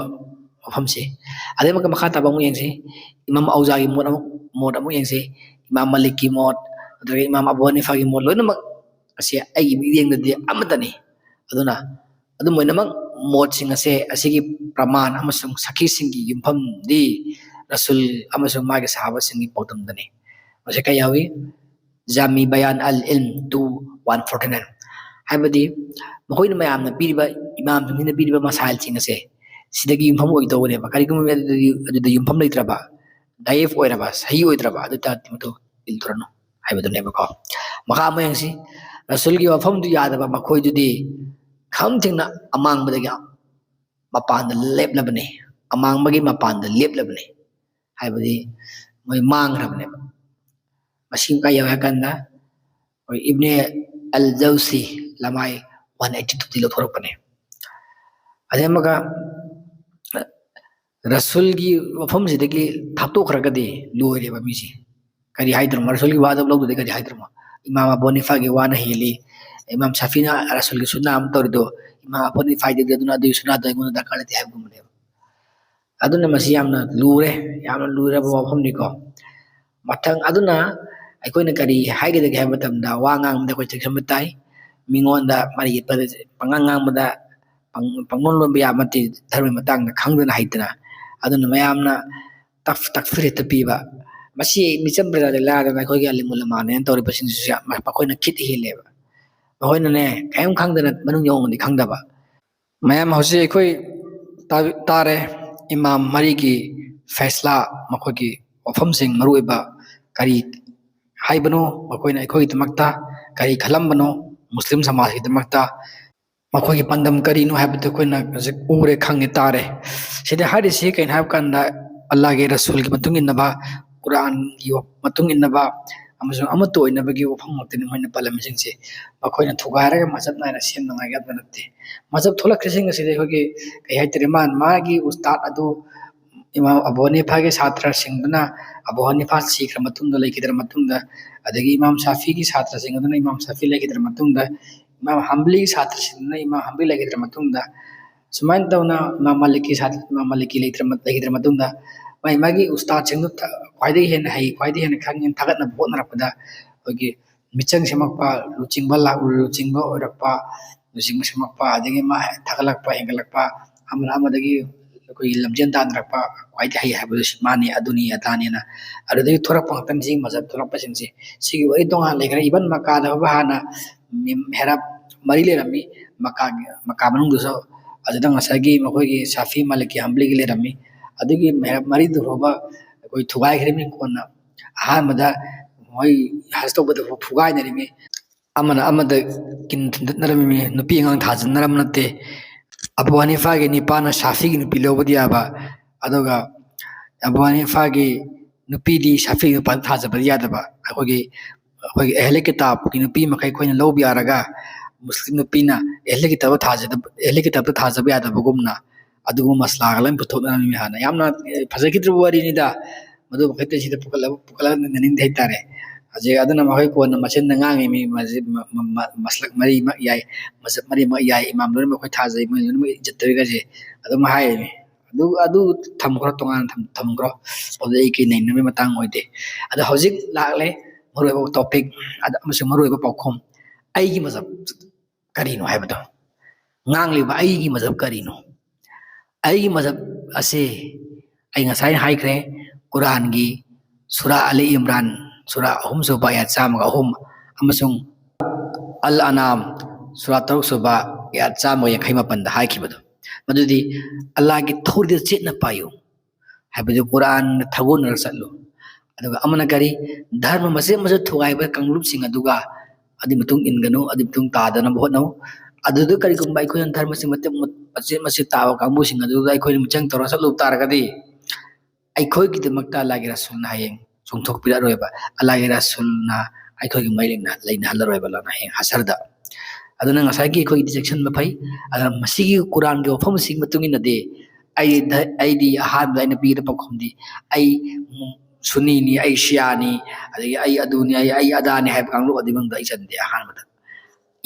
ꯋꯥꯐꯝꯁꯤ ꯑꯗꯩ ꯑꯃꯨꯛꯀ ꯃꯈꯥ ꯇꯥꯕ ꯑꯃꯨꯛ ꯌꯦꯡꯁꯤ ꯏꯃꯥꯝ ꯑꯧꯖꯥꯒꯤ ꯃꯣꯠ ꯑꯃꯨꯛ ꯌꯦꯡꯁꯤ ꯏꯃꯥꯝ ꯃꯥꯂꯤꯛꯀꯤ ꯃꯣꯠ ꯑꯗꯨꯗꯒꯤ ꯏꯃꯥꯝ ꯑꯕꯨ ꯍꯅꯤꯐꯥꯒꯤ ꯃꯣꯠ ꯂꯣꯏꯅꯃꯛ ꯑꯁꯤ ꯑꯩꯒꯤ ꯃꯤꯠꯌꯦꯡꯗꯗꯤ ꯑꯃꯠꯇꯅꯤ ꯑꯗꯨꯅ ꯑꯗꯨꯝ ꯑꯣꯏꯅꯃꯛ ꯃꯣꯠꯁꯤꯡ ꯑꯁꯤꯒꯤ ꯄ꯭ꯔꯃꯥꯟ ꯑꯃꯁꯨꯡ ꯁꯈꯤꯁꯤꯡꯒꯤ ꯌꯨꯝꯐꯝꯗꯤ ꯔꯁꯨꯜ ꯑꯃꯁꯨꯡ ꯃꯥꯒꯤ ꯁꯍꯥꯕꯁꯤꯡꯒꯤ ꯄꯥꯎꯗꯝꯗꯅꯤ ꯃꯁꯤ ꯀꯩ ꯌꯥꯎꯏ ꯖꯥꯃꯤ ꯕꯌꯥꯟ ꯑꯜ ꯏꯜꯝ 149 ꯍꯥꯏꯕꯗꯤ ꯃꯈꯣꯏꯅ ꯃꯌꯥꯝꯅ ꯄꯤꯔꯤꯕ ꯏꯃꯥꯝꯁꯤꯡꯁꯤꯅ ꯄꯤꯔꯤꯕ ꯃꯁꯥꯏꯜꯁꯤꯡ ꯑꯁꯦ ꯁꯤꯗꯒꯤ ꯌꯨꯝꯐꯝ ꯑꯣꯏꯒꯗꯧꯕꯅꯦꯕ ꯀꯔꯤꯒꯨꯝꯕ ꯑꯗꯨꯗ ꯌꯨꯝꯐꯝ ꯂꯩꯇ꯭ꯔꯕ ꯗꯥꯏꯌꯦꯐ ꯑꯣꯏꯔꯕ ꯁꯍꯤ ꯑꯣꯏꯗ꯭ꯔꯕ ꯑꯗꯨ ꯇꯥꯔꯗꯤ ꯃꯗꯨ ꯏꯜꯂꯨꯔꯅꯨ ꯍꯥꯏꯕꯗꯨꯅꯦꯕꯀꯣ ꯃꯈꯥ ꯑꯃꯨꯛ ꯌꯦꯡꯁꯤ ꯔꯁꯨꯜꯒꯤ ꯋꯥꯐꯝꯗꯨ ꯌꯥꯗꯕ ꯃꯈꯣꯏꯗꯨꯗꯤ ꯈꯝ ꯊꯦꯡꯅ ꯑꯃꯥꯡꯕꯗꯒꯤ ꯃꯄꯥꯟꯗ ꯂꯦꯞꯂꯕꯅꯤ ꯑꯃꯥꯡꯕꯒꯤ ꯃꯄꯥꯟꯗ ꯂꯦꯞꯂꯕꯅꯤ ꯍꯥꯏꯕꯗꯤ ꯃꯣꯏ ꯃꯥꯡꯈ꯭ꯔꯕꯅꯦꯕ ꯃꯁꯤ ꯀꯥꯏ ꯌꯧꯋꯦ ꯍꯥꯏ ꯀꯥꯟꯗ ꯑꯩꯈꯣꯏ ꯏꯕꯅꯦ ꯑꯜ ꯖꯧꯁꯤ ꯂꯃꯥꯏ 182 ꯂꯧꯊꯣꯔꯛꯄꯅꯦ ꯑꯗꯩ ꯑꯃꯒ ꯔꯁꯨꯜꯒꯤ ꯋꯥꯐꯝꯁꯤꯗꯒꯤ ꯊꯥꯞꯇꯣꯛꯈ꯭ꯔꯒꯗꯤ ꯂꯣꯏꯔꯦꯕ ꯃꯤꯁꯤ ꯀꯔꯤ ꯍꯥꯏꯗ꯭ꯔꯃꯣ ꯔꯁꯨꯜꯒꯤ ꯋꯥꯗ ꯂꯧꯗ꯭ꯔꯗꯤ ꯀꯔꯤ ꯍꯥꯏꯗ꯭ꯔꯃꯣ ꯏꯃꯥꯝ ꯑꯕꯨ ꯍꯅꯤꯐꯥꯒꯤ ꯋꯥꯅ ꯍꯦꯜꯂꯤ ꯏꯃꯥꯝ ꯁꯥꯐꯤꯅ ꯔꯁꯨꯜꯒꯤ ꯁꯨꯟꯅ ꯑꯃ ꯇꯧꯔꯤꯗꯣ ꯏꯃꯥꯝ ꯑꯕꯨ ꯍꯅꯤꯐꯥꯏꯗꯒꯤ ꯑꯗꯨꯅ ꯑꯗꯨꯒꯤ ꯁꯨꯟꯅꯗꯣ ꯑꯩꯉꯣꯟꯗ ꯗꯔꯀꯥꯔ ꯂꯩꯇꯦ ꯍꯥꯏꯕꯒꯨꯝꯕꯅꯦꯕ ꯑꯗꯨꯅ ꯃꯁꯤ ꯌꯥꯝꯅ ꯂꯨꯔꯕ ꯋꯥꯐꯝꯅꯤꯀꯣ ꯃꯊꯪ ꯑꯗꯨꯅ ꯑꯩꯈꯣꯏꯅ ꯀꯔꯤ ꯍꯥꯏꯒꯗꯒꯦ ꯍꯥꯏꯕ ꯃꯇꯝꯗ ꯋꯥ ꯉꯥꯡꯕꯗ ꯑꯩꯈꯣꯏ ꯆꯦꯛꯁꯤꯟꯕ ꯇꯥꯏ ꯃꯤꯉꯣꯟꯗ ꯃꯔꯩ ꯌꯦꯠꯄꯗ ꯄꯪꯉꯥꯡ ꯉꯥꯡꯕꯗ ꯄꯪꯂꯣꯟ ꯂꯣꯟꯕ ꯌꯥꯕ ꯅꯠꯇꯦ ꯙꯔꯃꯒꯤ ꯃꯇꯥꯡꯗ ꯈꯪꯗꯅ ꯍꯩꯇꯅ ꯑꯗꯨꯅ ꯃꯌꯥꯝꯅ ꯇꯛꯐꯤꯔ ꯍꯦꯛꯇ ꯄꯤꯕ ꯃꯁꯤ ꯃꯤꯆꯝ ꯄ꯭ꯔꯖꯥꯗ ꯂꯥꯏꯔꯗꯅ ꯑꯩꯈꯣꯏꯒꯤ ꯑꯂꯤꯝ ꯎꯂꯃꯥꯅꯦꯅ ꯇꯧꯔꯤꯕꯁꯤꯡꯁꯤꯁꯨ ꯃꯈꯣꯏꯅ ꯈꯤꯠ ꯍꯦꯜꯂꯦꯕ ꯃꯈꯣꯏꯅꯅꯦ ꯀꯔꯤꯝ ꯈꯪꯗꯅ ꯃꯅꯨꯡ ꯌꯧꯅꯗꯤ ꯈꯪꯗꯕ ꯃꯌꯥꯝ ꯍꯧꯖꯤꯛ ꯑꯩꯈꯣꯏ ꯇꯥꯔꯦ ꯏꯃꯥꯝ ꯃꯔꯤꯒꯤ ꯐꯩꯁꯂꯥ ꯃꯈꯣꯏꯒꯤ ꯋꯥꯐꯝꯁꯤꯡ ꯃꯔꯨꯑꯣꯏꯕ ꯀꯔꯤ ꯍꯥꯏꯕꯅꯣ ꯃꯈꯣꯏꯅ ꯑꯩꯈꯣꯏꯒꯤꯗꯃꯛꯇ ꯀꯔꯤ ꯈꯜꯂꯝꯕꯅꯣ ꯃꯨꯁꯂꯤꯝ ꯁꯃꯥꯖꯀꯤꯗꯃꯛꯇ ꯃꯈꯣꯏꯒꯤ ꯄꯥꯟꯗꯝ ꯀꯔꯤꯅꯣ ꯍꯥꯏꯕꯗꯨ ꯑꯩꯈꯣꯏꯅ ꯍꯧꯖꯤक ꯎꯔꯦ ꯈꯪꯉꯦ ꯇꯥꯔꯦ ꯁꯤꯗ ꯍꯥꯏꯔꯤꯁꯤ ꯀꯩꯅꯣ ꯍꯥꯏꯕ ꯀꯥꯟꯗ ꯑꯜꯂꯥꯍꯒꯤ ꯔꯁꯨꯜꯒꯤ ꯃꯇꯨꯡ ꯏꯟꯅꯕ ꯀꯨꯔꯥꯟꯒꯤ ꯃꯇꯨꯡ ꯏꯟꯅꯕ ꯑꯃꯁꯨꯡ ꯑꯃꯠꯇ ꯑꯣꯏꯅꯕꯒꯤ ꯋꯥꯐꯝ ꯉꯥꯛꯇꯅꯤ ꯃꯣꯏꯅ ꯄꯜꯂꯝꯃꯤꯁꯤꯡꯁꯦ ꯃꯈꯣꯏꯅ ꯊꯨꯒꯥꯏꯔꯒ ꯃꯆꯞ ꯅꯥꯏꯅ ꯁꯦꯝꯅꯉꯥꯏꯒꯤ ꯑꯝꯇ ꯅꯠꯇꯦ ꯃꯆꯞ ꯊꯣꯛꯂꯛꯈ꯭ꯔꯤꯁꯤꯡ ꯑꯁꯤꯗꯤ ꯑꯩꯈꯣꯏꯒꯤ ꯀꯩ ꯍꯥꯏꯇꯥꯔꯦ ꯃꯥꯒꯤ ꯎꯁꯇꯥꯗ ꯑꯗꯨ ꯏꯃꯥꯝ ꯑꯕꯨ ꯍꯅꯤꯐꯥꯒꯤ ꯁꯥꯇ꯭ꯔꯁꯤꯡꯗꯨꯅ ꯑꯕꯨ ꯍꯅꯤꯐꯥ ꯁꯤꯈ꯭ꯔ ꯃꯇꯨꯡꯗ ꯂꯩꯈꯤꯗ꯭ꯔ ꯃꯇꯨꯡꯗ ꯑꯗꯒꯤ ꯏꯃꯥꯝ ꯁꯥꯐꯤꯒꯤ ꯁꯥꯇ꯭ꯔꯁꯤꯡ ꯑꯗꯨꯅ ꯏꯃꯥꯝ ꯁꯥꯐꯤ ꯂꯩꯈꯤꯗ꯭ꯔ ꯃꯇꯨꯡꯗ ꯏꯃꯥꯝ ꯍꯝꯕꯂꯤꯒꯤ ꯁꯥꯇ꯭ꯔꯁꯤꯡꯗꯨꯅ ꯏꯃꯥꯝ ꯍꯝꯕꯂꯤ ꯂꯩꯈꯤꯗ꯭ꯔ ꯃꯇꯨꯡꯗ ꯁꯨꯃꯥꯏꯅ ꯇꯧꯅ ꯏꯃꯥꯝ ꯃꯥꯂꯤꯛꯀꯤ ꯁꯥꯇ꯭ꯔ ꯏꯃꯥꯝ ꯃꯥꯂꯤꯛꯀꯤ ꯂꯩꯈꯤꯗ꯭ꯔ ꯃꯇꯨꯡꯗ ꯃꯥꯒꯤ ꯎꯁꯇꯥꯗꯁꯤꯡꯗꯨ ꯈ꯭ꯋꯥꯏꯗꯒꯤ ꯍꯦꯟꯅ ꯍꯩ ꯈ꯭ꯋꯥꯏꯗꯒꯤ ꯍꯦꯟꯅ ꯈꯪꯉꯦꯅ ꯊꯥꯒꯠꯅꯕ ꯍꯣꯠꯅꯔꯛꯄꯗ ꯑꯩꯈꯣꯏꯒꯤ ꯃꯤꯆꯪ ꯁꯦꯝꯃꯛꯄ ꯂꯨꯆꯤꯡꯕ ꯑꯣꯏꯔꯛꯄ ꯂꯨꯆꯤꯡꯕ ꯁꯦꯝꯃꯛꯄ ꯑꯗꯒꯤ ꯊꯥꯒꯠꯂꯛꯄ ꯍꯦꯟꯒꯠꯂꯛꯄ ꯑꯃꯗꯒꯤ ꯑꯩꯈꯣꯏꯒꯤ ꯂꯝꯖꯦꯟ ꯇꯥꯟꯅꯔꯛꯄ ꯈ꯭ꯋꯥꯏꯗꯒꯤ ꯍꯩ ꯍꯥꯏꯕꯗꯨ ꯃꯥꯅꯤ ꯑꯗꯨꯅꯤ ꯑꯗꯥꯅꯤꯅ ꯑꯗꯨꯗꯒꯤ ꯊꯣꯔꯛꯄ ꯉꯥꯛꯇꯅꯤ ꯁꯤꯒꯤ ꯃꯖꯍꯕ ꯊꯣꯔꯛꯄꯁꯤꯡꯁꯦ ꯁꯤꯒꯤ ꯋꯥꯔꯤ ꯇꯣꯉꯥꯟ ꯂꯩꯈ꯭ꯔꯦ ꯏꯕꯟ ꯃꯛꯀꯥꯗ ꯐꯥꯎꯕ ꯍꯥꯟꯅ ꯃꯦꯍꯔꯥꯕ ꯃꯔꯤ ꯂꯩꯔꯝꯃꯤ ꯃꯛꯀꯥ ꯃꯅꯨꯡꯗꯁꯨ ꯑꯗꯨꯗ ꯉꯁꯥꯏꯒꯤ ꯃꯈꯣꯏꯒꯤ ꯁꯥꯐꯤ ꯃꯥꯂꯤꯀꯤ ꯍꯝꯕꯂꯤꯒꯤ ꯂꯩꯔꯝꯃꯤ ꯑꯗꯨꯒꯤ ꯃꯦꯍꯔꯥꯕ ꯃꯔꯤꯗꯨ ꯐꯥꯎꯕ ꯑꯩꯈꯣꯏ ꯊꯨꯒꯥꯏꯈ꯭ꯔꯤꯕꯅꯤ ꯀꯣꯟꯅ ꯑꯍꯥꯟꯕꯗ ꯃꯣꯏ ꯍꯖ ꯇꯧꯕꯗ ꯐꯨꯒꯥꯏꯅꯔꯤꯃꯤ ꯑꯃꯅ ꯑꯃꯗ ꯀꯤꯟ ꯊꯤꯟꯗꯠꯅꯔꯝꯃꯤ ꯅꯨꯄꯤ ꯑꯉꯥꯡ ꯊꯥꯖꯤꯟꯅꯔꯝ ꯅꯠꯇꯦ ꯑꯕꯨ ꯍꯅꯤꯐꯥꯒꯤ ꯅꯤꯄꯥꯅ ꯁꯥꯐꯤꯒꯤ ꯅꯨꯄꯤ ꯂꯧꯕꯗꯤ ꯌꯥꯕ ꯑꯗꯨꯒ ꯑꯕꯨ ꯍꯅꯤꯐꯥꯒꯤ ꯅꯨꯄꯤꯗꯤ ꯁꯥꯐꯤꯒꯤ ꯅꯨꯄꯥꯗ ꯊꯥꯖꯕꯗꯤ ꯌꯥꯗꯕ ꯑꯩꯈꯣꯏꯒꯤ ꯑꯍꯂꯤ ꯀꯤꯇꯥꯕꯀꯤ ꯅꯨꯄꯤ ꯃꯈꯩ ꯑꯩꯈꯣꯏꯅ ꯂꯧꯕ ꯌꯥꯔꯒ ꯃꯨꯁꯂꯤꯝ ꯅꯨꯄꯤꯅ ꯑꯍꯂꯤ ꯀꯤꯇꯥꯕꯇ ꯊꯥꯖꯕ ꯌꯥꯗꯕꯒꯨꯝꯅ ꯑꯗꯨꯒꯨꯝꯕ ꯃꯁꯂꯥꯒ ꯂꯣꯏ ꯄꯨꯊꯣꯛꯅꯔꯝꯃꯤ ꯍꯥꯟꯅ ꯌꯥꯝꯅ ꯐꯖꯈꯤꯗ꯭ꯔꯕ ꯋꯥꯔꯤꯅꯤꯗ ꯃꯗꯨ ꯃꯈꯩꯗ ꯁꯤꯗ ꯄꯨꯈꯠꯂꯒ ꯅꯤꯡꯊꯤꯡꯗꯦ ꯍꯥꯏꯇꯥꯔꯦ ꯍꯧꯖꯤꯛ ꯑꯗꯨꯅ ꯃꯈꯣꯏ ꯀꯣꯟꯅ ꯃꯆꯤꯟꯅ ꯉꯥꯡꯉꯤꯃꯤ ꯃꯁꯂꯛ ꯃꯔꯤꯃꯛ ꯌꯥꯏ ꯃꯖꯍꯕ ꯃꯔꯤꯃꯛ ꯌꯥꯏ ꯏꯃꯥꯝ ꯂꯣꯏꯅꯃꯛ ꯑꯩꯈꯣꯏ ꯊꯥꯖꯩ ꯃꯣꯏ ꯂꯣꯏꯅꯃꯛ ꯏꯖꯠ ꯇꯧꯏꯒꯁꯦ ꯑꯗꯨꯝ ꯍꯥꯏꯔꯤꯃꯤ ꯑꯗꯨ ꯊꯝꯈ꯭ꯔꯣ ꯇꯣꯉꯥꯟꯅ ꯊꯝꯈ꯭ꯔꯣ ꯑꯗꯨ ꯑꯩ ꯀꯩ ꯅꯩꯅꯕꯒꯤ ꯃꯇꯥꯡ ꯑꯣꯏꯗꯦ ꯑꯗꯣ ꯍꯧꯖꯤꯛ ꯂꯥꯛꯂꯦ ꯃꯔꯨꯑꯣꯏꯕ ꯇꯣꯄꯤꯛ ꯑꯃꯁꯨꯡ ꯃꯔꯨꯑꯣꯏꯕ ꯄꯥꯎꯈꯨꯝ ꯑꯩꯒꯤ ꯃꯖꯍꯕ ꯀꯔꯤꯅꯣ ꯍꯥꯏꯕꯗꯣ ꯉꯥꯡꯂꯤꯕ ꯑꯩꯒꯤ ꯃꯖꯍꯕ ꯀꯔꯤꯅꯣ ꯑꯩꯒꯤ ꯃꯖꯍꯕ ꯑꯁꯤ ꯑꯩ ꯉꯁꯥꯏꯅ ꯍꯥꯏꯈ꯭ꯔꯦ ꯀꯨꯔꯥꯟꯒꯤ ꯁꯨꯔꯥ ꯑꯂꯤ ꯏꯝꯔꯥꯟ ꯁꯨꯔꯥ 3 ꯁꯨꯕ ꯑꯌꯥꯠ 103 ꯑꯃꯁꯨꯡ ꯑꯜ ꯑꯅꯥꯝ ꯁꯨꯔꯥ 6 ꯁꯨꯕ ꯑꯌꯥꯠ 158ꯗ ꯍꯥꯏꯈꯤꯕꯗꯣ ꯃꯗꯨꯗꯤ ꯑꯜꯂꯥꯍꯒꯤ ꯊꯧꯔꯤꯗ ꯆꯦꯠꯅ ꯄꯥꯏꯌꯨ ꯍꯥꯏꯕꯗꯨ ꯀꯨꯔꯥꯟꯗ ꯊꯒꯣꯟꯅꯔꯒ ꯆꯠꯂꯨ ꯑꯗꯨꯒ ꯑꯃꯅ ꯀꯔꯤ ꯙꯔꯃ ꯃꯆꯦꯠ ꯃꯆꯦꯠ ꯊꯨꯒꯥꯏꯕ ꯀꯥꯡꯂꯨꯞꯁꯤꯡ ꯑꯗꯨꯒ ꯑꯗꯨꯒꯤ ꯃꯇꯨꯡ ꯏꯟꯒꯅꯨ ꯑꯗꯨꯒꯤ ꯃꯇꯨꯡ ꯇꯥꯗꯅꯕ ꯍꯣꯠꯅꯧ ꯑꯗꯨꯗ ꯀꯔꯤꯒꯨꯝꯕ ꯑꯩꯈꯣꯏꯅ ꯙꯔꯃꯁꯤꯡ ꯃꯆꯦꯠ ꯃꯆꯦꯠ ꯇꯥꯕ ꯀꯥꯡꯕꯨꯁꯤꯡ ꯑꯗꯨꯗ ꯑꯩꯈꯣꯏꯅ ꯃꯤꯆꯪ ꯇꯧꯔꯒ ꯆꯠꯂꯨꯕ ꯇꯥꯔꯒꯗꯤ ꯑꯩꯈꯣꯏꯒꯤꯗꯃꯛꯇ ꯑꯜꯂꯥꯍꯒꯤ ꯔꯁꯨꯜꯅ ꯍꯌꯦꯡ ꯆꯣꯡꯊꯣꯛꯄꯤꯔꯛꯑꯔꯣꯏꯕ ꯑꯜꯂꯥꯍꯒꯤ ꯔꯁꯨꯜꯅ ꯑꯩꯈꯣꯏꯒꯤ ꯃꯔꯤ ꯂꯩꯅꯍꯜꯂꯔꯣꯏꯕ ꯍꯌꯦꯡ ꯍꯁꯔꯗ ꯑꯗꯨꯅ ꯉꯁꯥꯏꯒꯤ ꯑꯩꯈꯣꯏꯒꯤꯗꯤ ꯆꯦꯛꯁꯤꯟꯕ ꯐꯩ ꯑꯗꯨꯅ ꯃꯁꯤꯒꯤ ꯀꯨꯔꯥꯟꯒꯤ ꯋꯥꯐꯝꯁꯤꯒꯤ ꯃꯇꯨꯡ ꯏꯟꯅꯗꯤ ꯑꯩꯗꯤ ꯑꯍꯥꯟꯕꯗ ꯑꯩꯅ ꯄꯤꯒꯗꯕ ꯄꯥꯎꯈꯨꯝꯗꯤ ꯑꯩ ꯁꯨꯟꯅꯤꯅꯤ ꯑꯩ ꯁꯤꯌꯥꯅꯤ ꯑꯗꯒꯤ ꯑꯩ ꯑꯗꯨꯅꯤ ꯑꯩ ꯑꯗꯥꯅꯤ ꯍꯥꯏꯕ ꯀꯥꯡꯂꯨꯞ ꯑꯗꯨꯒꯤ ꯃꯅꯨꯡꯗ ꯑꯩ ꯆꯟꯗꯦ ꯑꯍꯥꯟꯕꯗ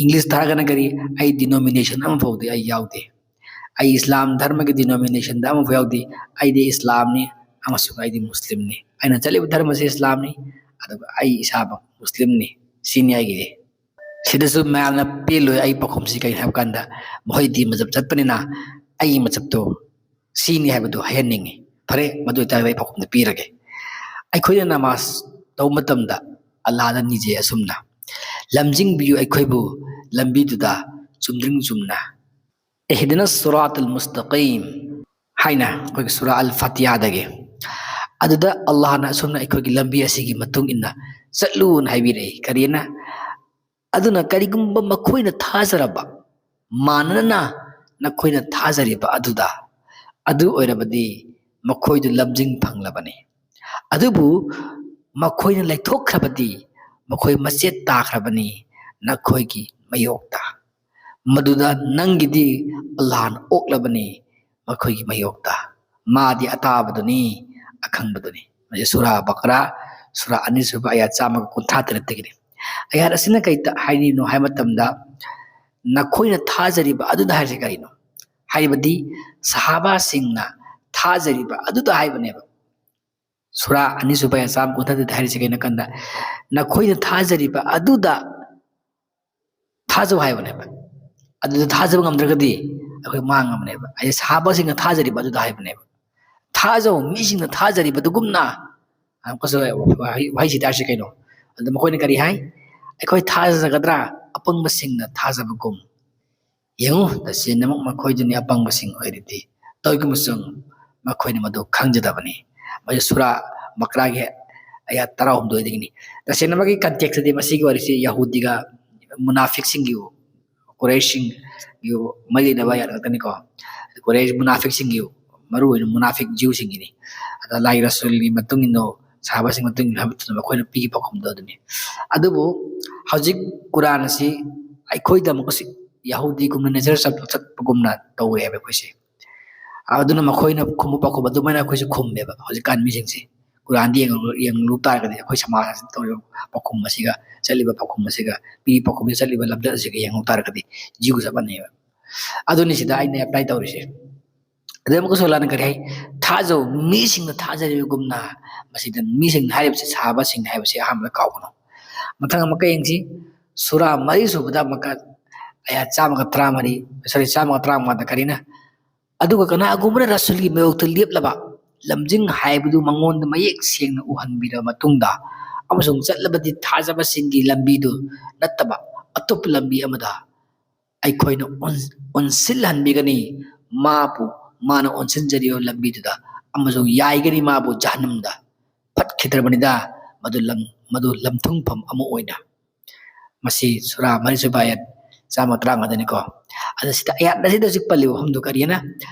ꯏꯪꯂꯤꯁ ꯊꯥꯔꯒꯅ ꯀꯔꯤ ꯑꯩ ꯗꯤꯅꯣꯃꯤꯅꯦꯁꯟ ꯑꯃ ꯐꯥꯎꯗꯤ ꯑꯩ ꯌꯥꯎꯗꯦ ꯑꯩ ꯏꯁꯂꯥꯝ ꯙꯔꯃꯒꯤ ꯗꯤꯅꯣꯃꯤꯅꯦꯁꯟꯗ ꯑꯃꯐꯥꯎ ꯌꯥꯎꯗꯦ ꯑꯩꯗꯤ ꯏꯁꯂꯥꯝꯅꯤ ꯑꯃꯁꯨꯡ ꯑꯩꯗꯤ ꯃꯨꯁꯂꯤꯝꯅꯤ ꯑꯩꯅ ꯆꯠꯂꯤꯕ ꯙꯔꯃꯁꯤ ꯏꯁꯂꯥꯝꯅꯤ ꯑꯗꯨꯒ ꯑꯩ ꯏꯁꯥꯃꯛ ꯃꯨꯁꯂꯤꯝꯅꯤ ꯁꯤꯅꯤ ꯑꯩꯒꯤꯗꯤ ꯁꯤꯗꯁꯨ ꯃꯌꯥꯝꯅ ꯄꯦꯜꯂꯣꯏ ꯑꯩ ꯄꯥꯎꯈꯨꯝꯁꯤ ꯀꯩꯅꯣ ꯍꯥꯏꯕ ꯀꯥꯟꯗ ꯃꯈꯣꯏꯗꯤ ꯃꯖꯍꯕ ꯆꯠꯄꯅꯤꯅ ꯑꯩꯒꯤ ꯃꯖꯍꯕꯇꯣ ꯁꯤꯅꯤ ꯍꯥꯏꯕꯗꯨ ꯍꯥꯏꯍꯟꯅꯤꯡꯉꯤ ꯐꯔꯦ ꯃꯗꯨ ꯑꯣꯏꯇꯥꯔꯒꯗꯤ ꯑꯩ ꯄꯥꯎꯈꯨꯝꯗ ꯄꯤꯔꯒꯦ ꯑꯩꯈꯣꯏꯅ ꯅꯃꯥꯖ ꯇꯧꯕ ꯃꯇꯝꯗ ꯑꯜꯂꯥꯍꯗ ꯅꯤꯖꯩ ꯑꯁꯨꯝꯅ ꯂꯝꯖꯤꯡꯕꯤꯌꯨ ꯑꯩꯈꯣꯏꯕꯨ ꯂꯝꯕꯤꯗꯨꯗ ꯆꯨꯝꯗ꯭ꯔꯤꯡ ꯆꯨꯝꯅꯏꯍꯗꯤꯅ ꯁꯤꯔꯥꯇꯜ ꯃꯨꯁꯇaqꯤꯝ ꯍꯥꯏꯅ ꯑꯩꯈꯣꯏꯒꯤ ꯁꯨꯔꯥ ꯑꯜ ꯐꯥꯇꯤꯍꯥꯗꯒꯤ ꯑꯗꯨꯗ ꯑꯜꯂꯥꯍꯅ ꯑꯁꯨꯝꯅ ꯑꯩꯈꯣꯏꯒꯤ ꯂꯝꯕꯤ ꯑꯁꯤꯒꯤ ꯃꯇꯨꯡ ꯏꯟꯅ ꯆꯠꯂꯨꯅ ꯍꯥꯏꯕꯤꯔꯛꯏ ꯀꯔꯤꯅ ꯑꯗꯨꯅ ꯀꯔꯤꯒꯨꯝꯕ ꯃꯈꯣꯏꯅ ꯊꯥꯖꯔꯕ ꯃꯥꯟꯅꯅ ꯅꯈꯣꯏꯅ ꯊꯥꯖꯔꯤꯕ ꯑꯗꯨꯗ ꯑꯗꯨ ꯑꯣꯏꯔꯕꯗꯤ ꯃꯈꯣꯏꯗꯨ ꯂꯝꯖꯤꯡ ꯐꯪꯂꯕꯅꯤ ꯑꯗꯨꯕꯨ ꯃꯈꯣꯏꯅ ꯂꯩꯊꯣꯛꯈ꯭ꯔꯕꯗꯤ ꯃꯈꯣꯏ ꯃꯆꯦꯠ ꯇꯥꯈ꯭ꯔꯕꯅꯤ ꯅꯈꯣꯏꯒꯤ ꯃꯌꯣꯛꯇ ꯃꯗꯨꯗ ꯅꯪꯒꯤꯗꯤ ꯑꯜꯂꯥꯍꯅ ꯑꯣꯛꯂꯕꯅꯤ ꯃꯈꯣꯏꯒꯤ ꯃꯌꯣꯛꯇ ꯃꯥꯗꯤ ꯑꯇꯥꯕꯗꯨꯅꯤ ꯑꯈꯪꯕꯗꯨꯅꯤ ꯃꯁꯤ ꯁꯨꯔꯥ ꯕꯀꯔꯥ ꯁꯨꯔꯥ 2 ꯁꯨꯕ ꯑꯌꯥꯠ 153ꯗꯒꯤꯅꯤ ꯑꯌꯥꯠ ꯑꯁꯤꯅ ꯀꯩ ꯍꯥꯏꯔꯤꯅꯣ ꯍꯥꯏꯕ ꯃꯇꯝꯗ ꯅꯈꯣꯏꯅ ꯊꯥꯖꯔꯤꯕ ꯑꯗꯨꯗ ꯍꯥꯏꯔꯤꯁꯤ ꯀꯔꯤꯅꯣ ꯍꯥꯏꯕꯗꯤ ꯁꯍꯥꯕꯥꯁꯤꯡꯅ ꯊꯥꯖꯔꯤꯕ ꯑꯗꯨꯗ ꯍꯥꯏꯕꯅꯦꯕ ꯁꯨꯔꯥ 2 ꯁꯨꯕ ꯑꯌꯥꯠ 153ꯗ ꯍꯥꯏꯔꯤꯁꯤ ꯀꯩꯅꯣ ꯀꯥꯟꯗ ꯅꯈꯣꯏꯅ ꯊꯥꯖꯔꯤꯕ ꯑꯗꯨꯗ ꯊꯥꯖꯧ ꯍꯥꯏꯕꯅꯦꯕ ꯑꯗꯨꯗ ꯊꯥꯖꯕ ꯉꯝꯗ꯭ꯔꯒꯗꯤ ꯑꯩꯈꯣꯏ ꯃꯥꯡꯉꯕꯅꯦꯕ ꯍꯥꯏꯗꯤ ꯁꯍꯥꯕꯥꯁꯤꯡꯅ ꯊꯥꯖꯔꯤꯕ ꯑꯗꯨꯗ ꯍꯥꯏꯕꯅꯦꯕ ꯊꯥꯖꯧ ꯃꯤꯁꯤꯡꯅ ꯊꯥꯖꯔꯤꯕꯗꯨꯒꯨꯝꯅ ꯋꯥꯍꯩꯁꯤ ꯇꯥꯔꯁꯤ ꯀꯩꯅꯣ ꯑꯗꯨ ꯃꯈꯣꯏꯅ ꯀꯔꯤ ꯍꯥꯏ ꯑꯩꯈꯣꯏ ꯊꯥꯖꯒꯗ꯭ꯔꯥ ꯑꯄꯪꯕꯁꯤꯡꯅ ꯊꯥꯖꯕꯒꯨꯝ ꯌꯦꯡꯉꯨ ꯇꯁꯦꯡꯅꯃꯛ ꯃꯈꯣꯏꯗꯨꯅꯤ ꯑꯄꯪꯕꯁꯤꯡ ꯑꯣꯏꯔꯤꯗꯤ ꯇꯧꯏꯒꯨꯝꯕꯁꯨꯡ ꯃꯈꯣꯏꯅ ꯃꯗꯨ ꯈꯪꯖꯗꯕꯅꯤ ꯃꯁꯤ ꯁꯨꯔꯥ ꯕꯀꯔꯥꯒꯤ ꯑꯌꯥꯠ 18ꯗꯒꯤꯅꯤ ꯇꯁꯦꯡꯅꯃꯛꯀꯤ ꯀꯟꯇꯦꯛꯁꯇꯗꯤ ꯃꯁꯤꯒꯤ ꯋꯥꯔꯤꯁꯤ ꯌꯍꯨꯗꯤꯒ ꯃꯨꯅꯥꯐꯤꯛꯁꯤꯡꯒꯤ ꯀꯨꯔꯩꯁꯤꯡꯒꯤ ꯃꯔꯤ ꯂꯩꯅꯕ ꯑꯌꯥꯠ ꯉꯥꯛꯇꯅꯤꯀꯣ ꯃꯨꯅꯥꯐꯤꯛꯁꯤꯡꯒꯤ ꯃꯔꯨꯑꯣꯏꯅ ꯃꯨꯅꯥꯐꯤꯛ ꯖ꯭ꯌꯨꯁꯤꯡꯒꯤꯅꯤ ꯑꯗ ꯂꯥꯏ ꯔꯁꯨꯜꯒꯤ ꯃꯇꯨꯡ ꯏꯟꯅ ꯁꯍꯥꯕꯥꯁꯤꯡꯒꯤ ꯃꯇꯨꯡ ꯏꯟꯅ ꯍꯥꯏꯕꯗꯨꯅ ꯃꯈꯣꯏꯅ ꯄꯤꯈꯤ ꯄꯥꯎꯈꯨꯝꯗꯣ ꯑꯗꯨꯅꯤ ꯑꯗꯨꯕꯨ ꯍꯧꯖꯤꯛ ꯀꯨꯔꯥꯟ ꯑꯁꯤ ꯑꯩꯈꯣꯏꯗꯃꯛꯁꯤ ꯌꯍꯨꯗꯤꯒꯨꯝꯅ ꯅꯦꯖꯔ ꯆꯠꯄꯒꯨꯝꯅ ꯇꯧꯋꯦꯕ ꯑꯩꯈꯣꯏꯁꯦ ꯑꯗꯨꯅ ꯃꯈꯣꯏꯅ ꯈꯨꯝꯕ ꯄꯥꯎꯈꯨꯝ ꯑꯗꯨꯃꯥꯏꯅ ꯑꯩꯈꯣꯏꯁꯨ ꯈꯨꯝꯃꯦꯕ ꯍꯧꯖꯤꯛꯀꯥꯟ ꯃꯤꯁꯤꯡꯁꯦ ꯀꯨꯔꯥꯟꯗꯤ ꯌꯦꯡꯂꯨ ꯇꯥꯔꯒꯗꯤ ꯑꯩꯈꯣꯏ ꯁꯃꯥꯖ ꯇꯧꯔꯤꯕ ꯄꯥꯎꯈꯨꯝ ꯑꯁꯤꯒ ꯆꯠꯂꯤꯕ ꯄꯥꯎꯈꯨꯝ ꯑꯁꯤꯒ ꯄꯤꯔꯤꯕ ꯄꯥꯎꯈꯨꯝꯁꯤꯒ ꯆꯠꯂꯤꯕ ꯂꯝꯆꯠ ꯑꯁꯤꯒ ꯌꯦꯡꯉꯨ ꯇꯥꯔꯒꯗꯤ ꯖꯤꯎ ꯆꯞ ꯃꯥꯟꯅꯩꯕ ꯑꯗꯨꯅꯤ ꯁꯤꯗ ꯑꯩꯅ ꯑꯦꯄ꯭ꯂꯥꯏ ꯇꯧꯔꯤꯁꯦ ꯑꯗꯩ ꯑꯃꯨꯛꯀꯁꯨ ꯑꯜꯂꯥꯍꯅ ꯀꯔꯤ ꯍꯥꯏ ꯊꯥꯖꯧ ꯃꯤꯁꯤꯡꯅ ꯊꯥꯖꯔꯤꯕꯒꯨꯝꯅ ꯃꯁꯤꯗ ꯃꯤꯁꯤꯡꯅ ꯍꯥꯏꯔꯤꯕꯁꯤ ꯁꯍꯥꯕꯥꯁꯤꯡꯅ ꯍꯥꯏꯕꯁꯤ ꯑꯍꯥꯟꯕꯗ ꯀꯥꯎꯒꯅꯨ ꯃꯊꯪ ꯑꯃꯨꯛꯀ ꯌꯦꯡꯁꯤ ꯁꯨꯔꯥ 4 ꯁꯨꯕꯗ ꯑꯃꯨꯛꯀ ꯑꯌꯥꯠ 133 135ꯗ ꯀꯔꯤꯅ ꯑꯗꯨꯒ ꯀꯅꯥꯒꯨꯝꯕꯅ ꯔꯁꯨꯜꯒꯤ ꯃꯥꯌꯣꯛꯇ ꯂꯦꯞꯂꯕ ꯂꯝꯖꯤꯡ ꯍꯥꯏꯕꯗꯨ ꯃꯉꯣꯟꯗ ꯃꯌꯦꯛ ꯁꯦꯡꯅ ꯎꯍꯟꯕꯤꯔꯕ ꯃꯇꯨꯡꯗ ꯑꯃꯁꯨꯡ ꯆꯠꯂꯕꯗꯤ ꯊꯥꯖꯕꯁꯤꯡꯒꯤ ꯂꯝꯕꯤꯗꯨ ꯅꯠꯇꯕ ꯑꯇꯣꯞꯄ ꯂꯝꯕꯤ ꯑꯃꯗ ꯑꯩꯈꯣꯏꯅ ꯑꯣꯟꯁꯤꯜꯍꯟꯕꯤꯒꯅꯤ ꯃꯥꯕꯨ ꯃꯥꯅ ꯑꯣꯟꯁꯤꯟꯖꯔꯤꯕ ꯂꯝꯕꯤꯗꯨꯗ ꯑꯃꯁꯨꯡ ꯌꯥꯏꯒꯅꯤ ꯃꯥꯕꯨ ꯖꯍꯟꯅꯝꯗ ꯐꯠꯈꯤꯗ꯭ꯔꯕꯅꯤꯗ ꯃꯗꯨ ꯂꯝꯊꯨꯡꯐꯝ ꯑꯃ ꯑꯣꯏꯅ ꯃꯁꯤ ꯁꯨꯔꯥ ꯃꯔꯤꯁꯨꯕ ꯑꯌꯠ 135ꯗꯅꯤꯀꯣ ꯑꯗ ꯁꯤꯗ ꯑꯌꯠ ꯑꯁꯤꯗ ꯍꯧꯖꯤꯛ ꯄꯜꯂꯤꯕ ꯋꯥꯐꯝꯗꯨ ꯀꯔꯤꯅ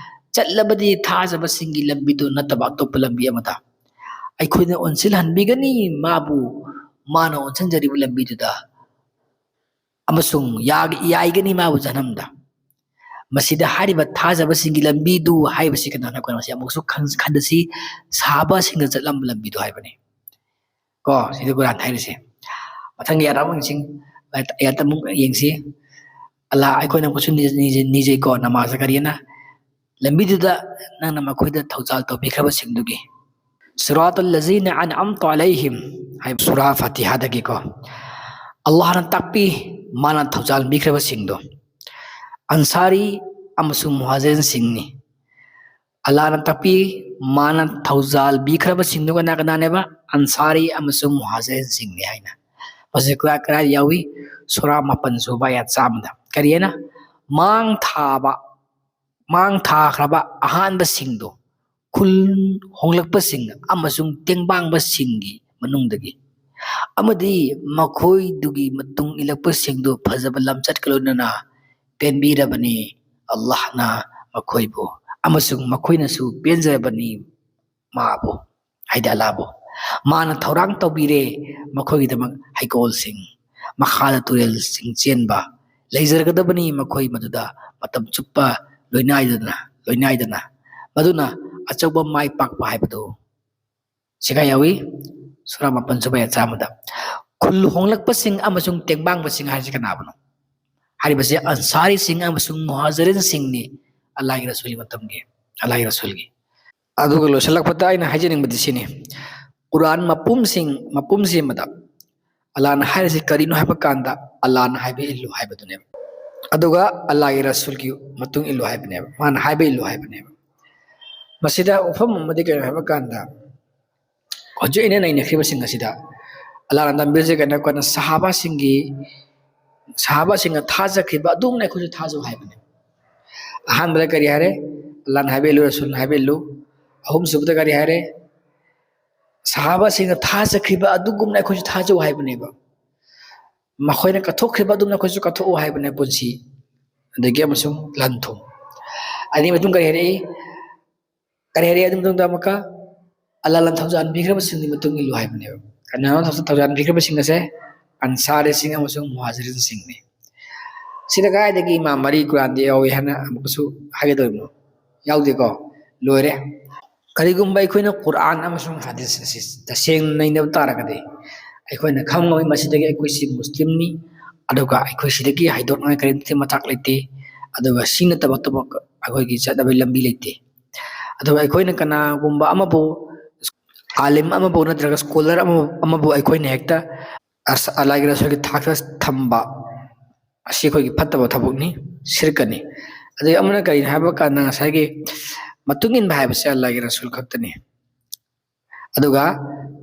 ꯆꯠꯂꯕꯗꯤ ꯊꯥꯖꯕꯁꯤꯡꯒꯤ ꯂꯝꯕꯤꯗꯨ ꯅꯠꯇꯕ ꯑꯇꯣꯞꯄ ꯂꯝꯕꯤ ꯑꯃꯗ ꯑꯩꯈꯣꯏꯅ ꯑꯣꯟꯁꯤꯜꯍꯟꯕꯤꯒꯅꯤ ꯃꯥꯕꯨ ꯃꯥꯅ ꯑꯣꯟꯁꯤꯟꯖꯔꯤꯕ ꯂꯝꯕꯤꯗꯨꯗ ꯑꯃꯁꯨꯡ ꯌꯥꯏꯒꯅꯤ ꯃꯥꯕꯨ ꯖꯍꯟꯅꯝꯗ ꯃꯁꯤꯗ ꯍꯥꯏꯔꯤꯕ ꯊꯥꯖꯕꯁꯤꯡꯒꯤ ꯂꯝꯕꯤꯗꯨ ꯍꯥꯏꯕꯁꯤ ꯀꯅꯥꯅ ꯑꯩꯈꯣꯏꯅ ꯃꯁꯤ ꯑꯃꯨꯛꯁꯨ ꯈꯟꯗꯁꯤ ꯁꯥꯍꯥꯕꯁꯤꯡꯅ ꯆꯠꯂꯝꯕ ꯂꯝꯕꯤꯗꯨ ꯍꯥꯏꯕꯅꯤ ꯀꯣ ꯁꯤꯗ ꯀꯨꯔꯥꯟ ꯍꯥꯏꯔꯤꯁꯦ ꯃꯊꯪꯒꯤ ꯑꯌꯠ ꯑꯃꯁꯤꯡ ꯑꯌꯠ ꯑꯃꯨꯛ ꯌꯦꯡꯁꯤ ꯑꯜꯂꯥ ꯑꯩꯈꯣꯏꯅ ꯑꯃꯨꯛꯁꯨ ꯅꯤꯖꯩꯀꯣ ꯅꯃꯥꯖ ꯀꯔꯤꯅ ꯂꯝꯕꯤꯗꯨꯗ ꯅꯪꯅ ꯃꯈꯣꯏꯗ ꯊꯧꯖꯥꯜ ꯇꯧꯕꯤꯈ꯭ꯔꯕꯁꯤꯡꯗꯨꯒꯤ ꯁꯤꯔꯥꯇꯜ ꯂꯖꯤꯅ ꯑꯟꯑꯝꯇ ꯑꯂꯩꯍꯤꯝ ꯍꯥꯏꯕ ꯁꯨꯔꯥ ꯐꯥꯇꯤꯍꯥꯗꯒꯤꯀꯣ ꯑꯜꯂꯥꯍꯅ ꯇꯥꯛꯄꯤ ꯃꯥꯅ ꯊꯧꯖꯥꯜꯕꯤꯈ꯭ꯔꯕꯁꯤꯡꯗꯣ ꯑꯟꯁꯥꯔꯤ ꯑꯃꯁꯨꯡ ꯃꯨꯍꯥꯖꯤꯔꯤꯟꯁꯤꯡꯅꯤ ꯑꯜꯂꯥꯍꯅ ꯇꯥꯛꯄꯤ ꯃꯥꯅ ꯊꯧꯖꯥꯜꯕꯤꯈ꯭ꯔꯕꯁꯤꯡꯗꯨ ꯀꯅꯥ ꯀꯅꯥꯅꯦꯕ ꯑꯟꯁꯥꯔꯤ ꯑꯃꯁꯨꯡ ꯃꯨꯍꯥꯖꯤꯔꯤꯟꯁꯤꯡꯅꯤ ꯍꯥꯏꯅ ꯃꯁꯤ ꯀꯗꯥꯏꯗ ꯌꯥꯎꯏ ꯁꯨꯔꯥ 9ꯁꯨꯕ ꯑꯌꯠ 100ꯗ ꯀꯔꯤ ꯍꯥꯏꯅ ꯃꯥꯡ ꯊꯥꯈ꯭ꯔꯕ ꯑꯍꯥꯟꯕꯁꯤꯡꯗꯣ ꯈꯨꯜ ꯍꯣꯡꯂꯛꯄꯁꯤꯡ ꯑꯃꯁꯨꯡ ꯇꯦꯡꯕꯥꯡꯕꯁꯤꯡꯒꯤ ꯃꯅꯨꯡꯗꯒꯤ ꯑꯃꯗꯤ ꯃꯈꯣꯏꯗꯨꯒꯤ ꯃꯇꯨꯡ ꯏꯜꯂꯛꯄꯁꯤꯡꯗꯨ ꯐꯖꯕ ꯂꯝꯆꯠꯀ ꯂꯣꯏꯅꯅ ꯄꯦꯟꯕꯤꯔꯕꯅꯤ ꯑꯜꯂꯥꯍꯅ ꯃꯈꯣꯏꯕꯨ ꯑꯃꯁꯨꯡ ꯃꯈꯣꯏꯅꯁꯨ ꯄꯦꯟꯖꯔꯕꯅꯤ ꯃꯥꯕꯨ ꯍꯥꯏꯗꯤ ꯑꯜꯂꯥꯍꯕꯨ ꯃꯥꯅ ꯊꯧꯔꯥꯡ ꯇꯧꯕꯤꯔꯦ ꯃꯈꯣꯏꯒꯤꯗꯃꯛ ꯍꯩꯀꯣꯜꯁꯤꯡ ꯃꯈꯥꯗ ꯇꯨꯔꯦꯜꯁꯤꯡ ꯆꯦꯟꯕ ꯂꯩꯖꯔꯒꯗꯕꯅꯤ ꯃꯈꯣꯏ ꯃꯗꯨꯗ ꯃꯇꯝ ꯆꯨꯞꯄ ꯂꯣꯏꯅꯥꯏꯗꯅ ꯃꯗꯨꯅ ꯑꯆꯧꯕ ꯃꯥꯏ ꯄꯥꯛꯄ ꯍꯥꯏꯕꯗꯨ ꯁꯤꯒ ꯌꯥꯎꯏ ꯁꯨꯔꯥ 9ꯁꯨꯕ ꯑꯌꯠ 100ꯗ ꯈꯨꯜ ꯍꯣꯡꯂꯛꯄꯁꯤꯡ ꯑꯃꯁꯨꯡ ꯇꯦꯡꯕꯥꯡꯕꯁꯤꯡ ꯍꯥꯏꯔꯤꯁꯤ ꯀꯅꯥꯕꯨꯅꯣ ꯍꯥꯏꯔꯤꯕꯁꯤ ꯑꯟꯁꯥꯔꯤꯁꯤꯡ ꯑꯃꯁꯨꯡ ꯃꯨꯍꯥꯖꯤꯔꯤꯟꯁꯤꯡꯅꯤ ꯑꯜꯂꯥꯍꯒꯤ ꯔꯁꯨꯜꯒꯤ ꯃꯇꯝꯒꯤ ꯑꯜꯂꯥꯍꯒꯤ ꯔꯁꯨꯜꯒꯤ ꯑꯗꯨꯒ ꯂꯣꯏꯁꯤꯜꯂꯛꯄꯗ ꯑꯩꯅ ꯍꯥꯏꯖꯅꯤꯡꯕꯗꯤ ꯁꯤꯅꯤ ꯀꯨꯔꯥꯟ ꯃꯄꯨꯝꯁꯤꯃꯗ ꯑꯜꯂꯥꯍꯅ ꯍꯥꯏꯔꯤꯁꯤ ꯀꯔꯤꯅꯣ ꯍꯥꯏꯕ ꯀꯥꯟꯗ ꯑꯜꯂꯥꯍꯅ ꯍꯥꯏꯕ ꯏꯜꯂꯨ ꯍꯥꯏꯕꯗꯨꯅꯦꯕ ꯑꯗꯨꯒ ꯑꯜꯂꯥꯍꯒꯤ ꯔꯁꯨꯜꯒꯤ ꯃꯇꯨꯡ ꯏꯜꯂꯨ ꯍꯥꯏꯕꯅꯦꯕ ꯃꯥꯅ ꯍꯥꯏꯕ ꯏꯜꯂꯨ ꯍꯥꯏꯕꯅꯦꯕ ꯃꯁꯤꯗ ꯋꯥꯐꯝ ꯑꯃꯗꯤ ꯀꯔꯤꯅꯣ ꯍꯥꯏꯕ ꯀꯥꯟꯗ ꯍꯧꯖꯤꯛ ꯑꯩꯅ ꯅꯩꯅꯈ꯭ꯔꯤꯕꯁꯤꯡ ꯑꯁꯤꯗ ꯑꯜꯂꯥꯍꯅ ꯇꯝꯕꯤꯔꯤꯁꯤ ꯀꯩꯅꯣ ꯁꯥꯍꯥꯕꯁꯤꯡꯅ ꯊꯥꯖꯈꯤꯕ ꯑꯗꯨꯝꯅ ꯑꯩꯈꯣꯏꯁꯨ ꯊꯥꯖꯧ ꯍꯥꯏꯕꯅꯦ ꯑꯍꯥꯟꯕꯗ ꯀꯔꯤ ꯍꯥꯏꯔꯦ ꯑꯜꯂꯥꯍꯅ ꯍꯥꯏꯕ ꯏꯜꯂꯨ ꯔꯁꯨꯜꯅ ꯍꯥꯏꯕ ꯏꯜꯂꯨ ꯑꯍꯨꯝꯁꯨꯕꯗ ꯀꯔꯤ ꯍꯥꯏꯔꯦ ꯁꯥꯍꯥꯕꯁꯤꯡꯅ ꯊꯥꯖꯈꯤꯕ ꯑꯗꯨꯒꯨꯝꯅ ꯑꯩꯈꯣꯏꯁꯨ ꯊꯥꯖꯧ ꯍꯥꯏꯕꯅꯦꯕ ꯃꯈꯣꯏꯅ ꯀꯠꯊꯣꯛꯈꯤꯕ ꯑꯗꯨꯝꯅ ꯑꯩꯈꯣꯏꯁꯨ ꯀꯠꯊꯣꯛꯎ ꯍꯥꯏꯕꯅꯦ ꯄꯨꯟꯁꯤ ꯑꯗꯒꯤ ꯑꯃꯁꯨꯡ ꯂꯟ ꯊꯨꯝ ꯑꯗꯨꯒꯤ ꯃꯇꯨꯡ ꯀꯔꯤ ꯍꯥꯏꯔꯛꯏ ꯑꯗꯨ ꯃꯇꯨꯡꯗ ꯑꯃꯨꯛꯀ ꯑꯜꯂꯥꯍꯅ ꯊꯧꯖꯥꯟꯕꯤꯈ꯭ꯔꯕꯁꯤꯡꯒꯤ ꯃꯇꯨꯡ ꯏꯜꯂꯨ ꯍꯥꯏꯕꯅꯦꯕ ꯀꯅꯥꯅꯣ ꯊꯧꯖꯥꯟꯕꯤꯈ꯭ꯔꯕꯁꯤꯡ ꯑꯁꯦ ꯑꯟꯁꯥꯔꯤꯁꯤꯡ ꯑꯃꯁꯨꯡ ꯃꯨꯍꯥꯖꯤꯔꯤꯟꯁꯤꯡꯅꯤ ꯁꯤꯗ ꯀꯗꯥꯏꯗꯒꯤ ꯏꯃꯥꯝ ꯃꯔꯤ ꯀꯨꯔꯥꯟꯗ ꯌꯥꯎꯏ ꯍꯥꯏꯅ ꯑꯃꯨꯛꯀꯁꯨ ꯍꯥꯏꯒꯗꯧꯔꯤꯕꯅꯣ ꯌꯥꯎꯗꯦꯀꯣ ꯂꯣꯏꯔꯦ ꯀꯔꯤꯒꯨꯝꯕ ꯑꯩꯈꯣꯏꯅ ꯀꯨꯔꯥꯟ ꯑꯃꯁꯨꯡ ꯍꯗꯤꯁ ꯑꯁꯤ ꯇꯁꯦꯡꯅ ꯅꯩꯅꯕ ꯇꯥꯔꯒꯗꯤ ꯑꯩꯈꯣꯏꯅ ꯈꯪꯉꯣꯏ ꯃꯁꯤꯗꯒꯤ ꯑꯩꯈꯣꯏꯁꯤ ꯃꯨꯁꯂꯤꯝꯅꯤ ꯑꯗꯨꯒ ꯑꯩꯈꯣꯏ ꯁꯤꯗꯒꯤ ꯍꯥꯏꯗꯣꯛꯅꯤꯡꯉꯥꯏ ꯀꯔꯤꯝꯇ ꯃꯆꯥꯛ ꯂꯩꯇꯦ ꯑꯗꯨꯒ ꯁꯤ ꯅꯠꯇꯕ ꯑꯇꯣꯞꯄ ꯑꯩꯈꯣꯏꯒꯤ ꯆꯠꯅꯕꯒꯤ ꯂꯝꯕꯤ ꯂꯩꯇꯦ ꯑꯗꯨꯒ ꯑꯩꯈꯣꯏꯅ ꯀꯅꯥꯒꯨꯝꯕ ꯑꯃꯕꯨ ꯑꯥꯂꯤꯝ ꯑꯃꯕꯨ ꯅꯠꯇ꯭ꯔꯒ ꯁ꯭ꯀꯣꯂꯔ ꯑꯃꯕꯨ ꯑꯩꯈꯣꯏꯅ ꯍꯦꯛꯇ ꯑꯜꯂꯥꯍꯒꯤ ꯔꯁꯨꯜꯒꯤ ꯊꯥꯛꯇ ꯊꯝꯕ ꯑꯁꯤ ꯑꯩꯈꯣꯏꯒꯤ ꯐꯠꯇꯕ ꯊꯕꯛꯅꯤ ꯁꯤꯔꯀꯅꯤ ꯑꯗꯒꯤ ꯑꯃꯅ ꯀꯔꯤꯅꯣ ꯍꯥꯏꯕ ꯀꯥꯟꯗ ꯉꯁꯥꯏꯒꯤ ꯃꯇꯨꯡ ꯏꯟꯕ ꯍꯥꯏꯕꯁꯦ ꯑꯜꯂꯥꯍꯒꯤ ꯔꯁꯨꯜ ꯈꯛꯇꯅꯤ ꯑꯗꯨꯒ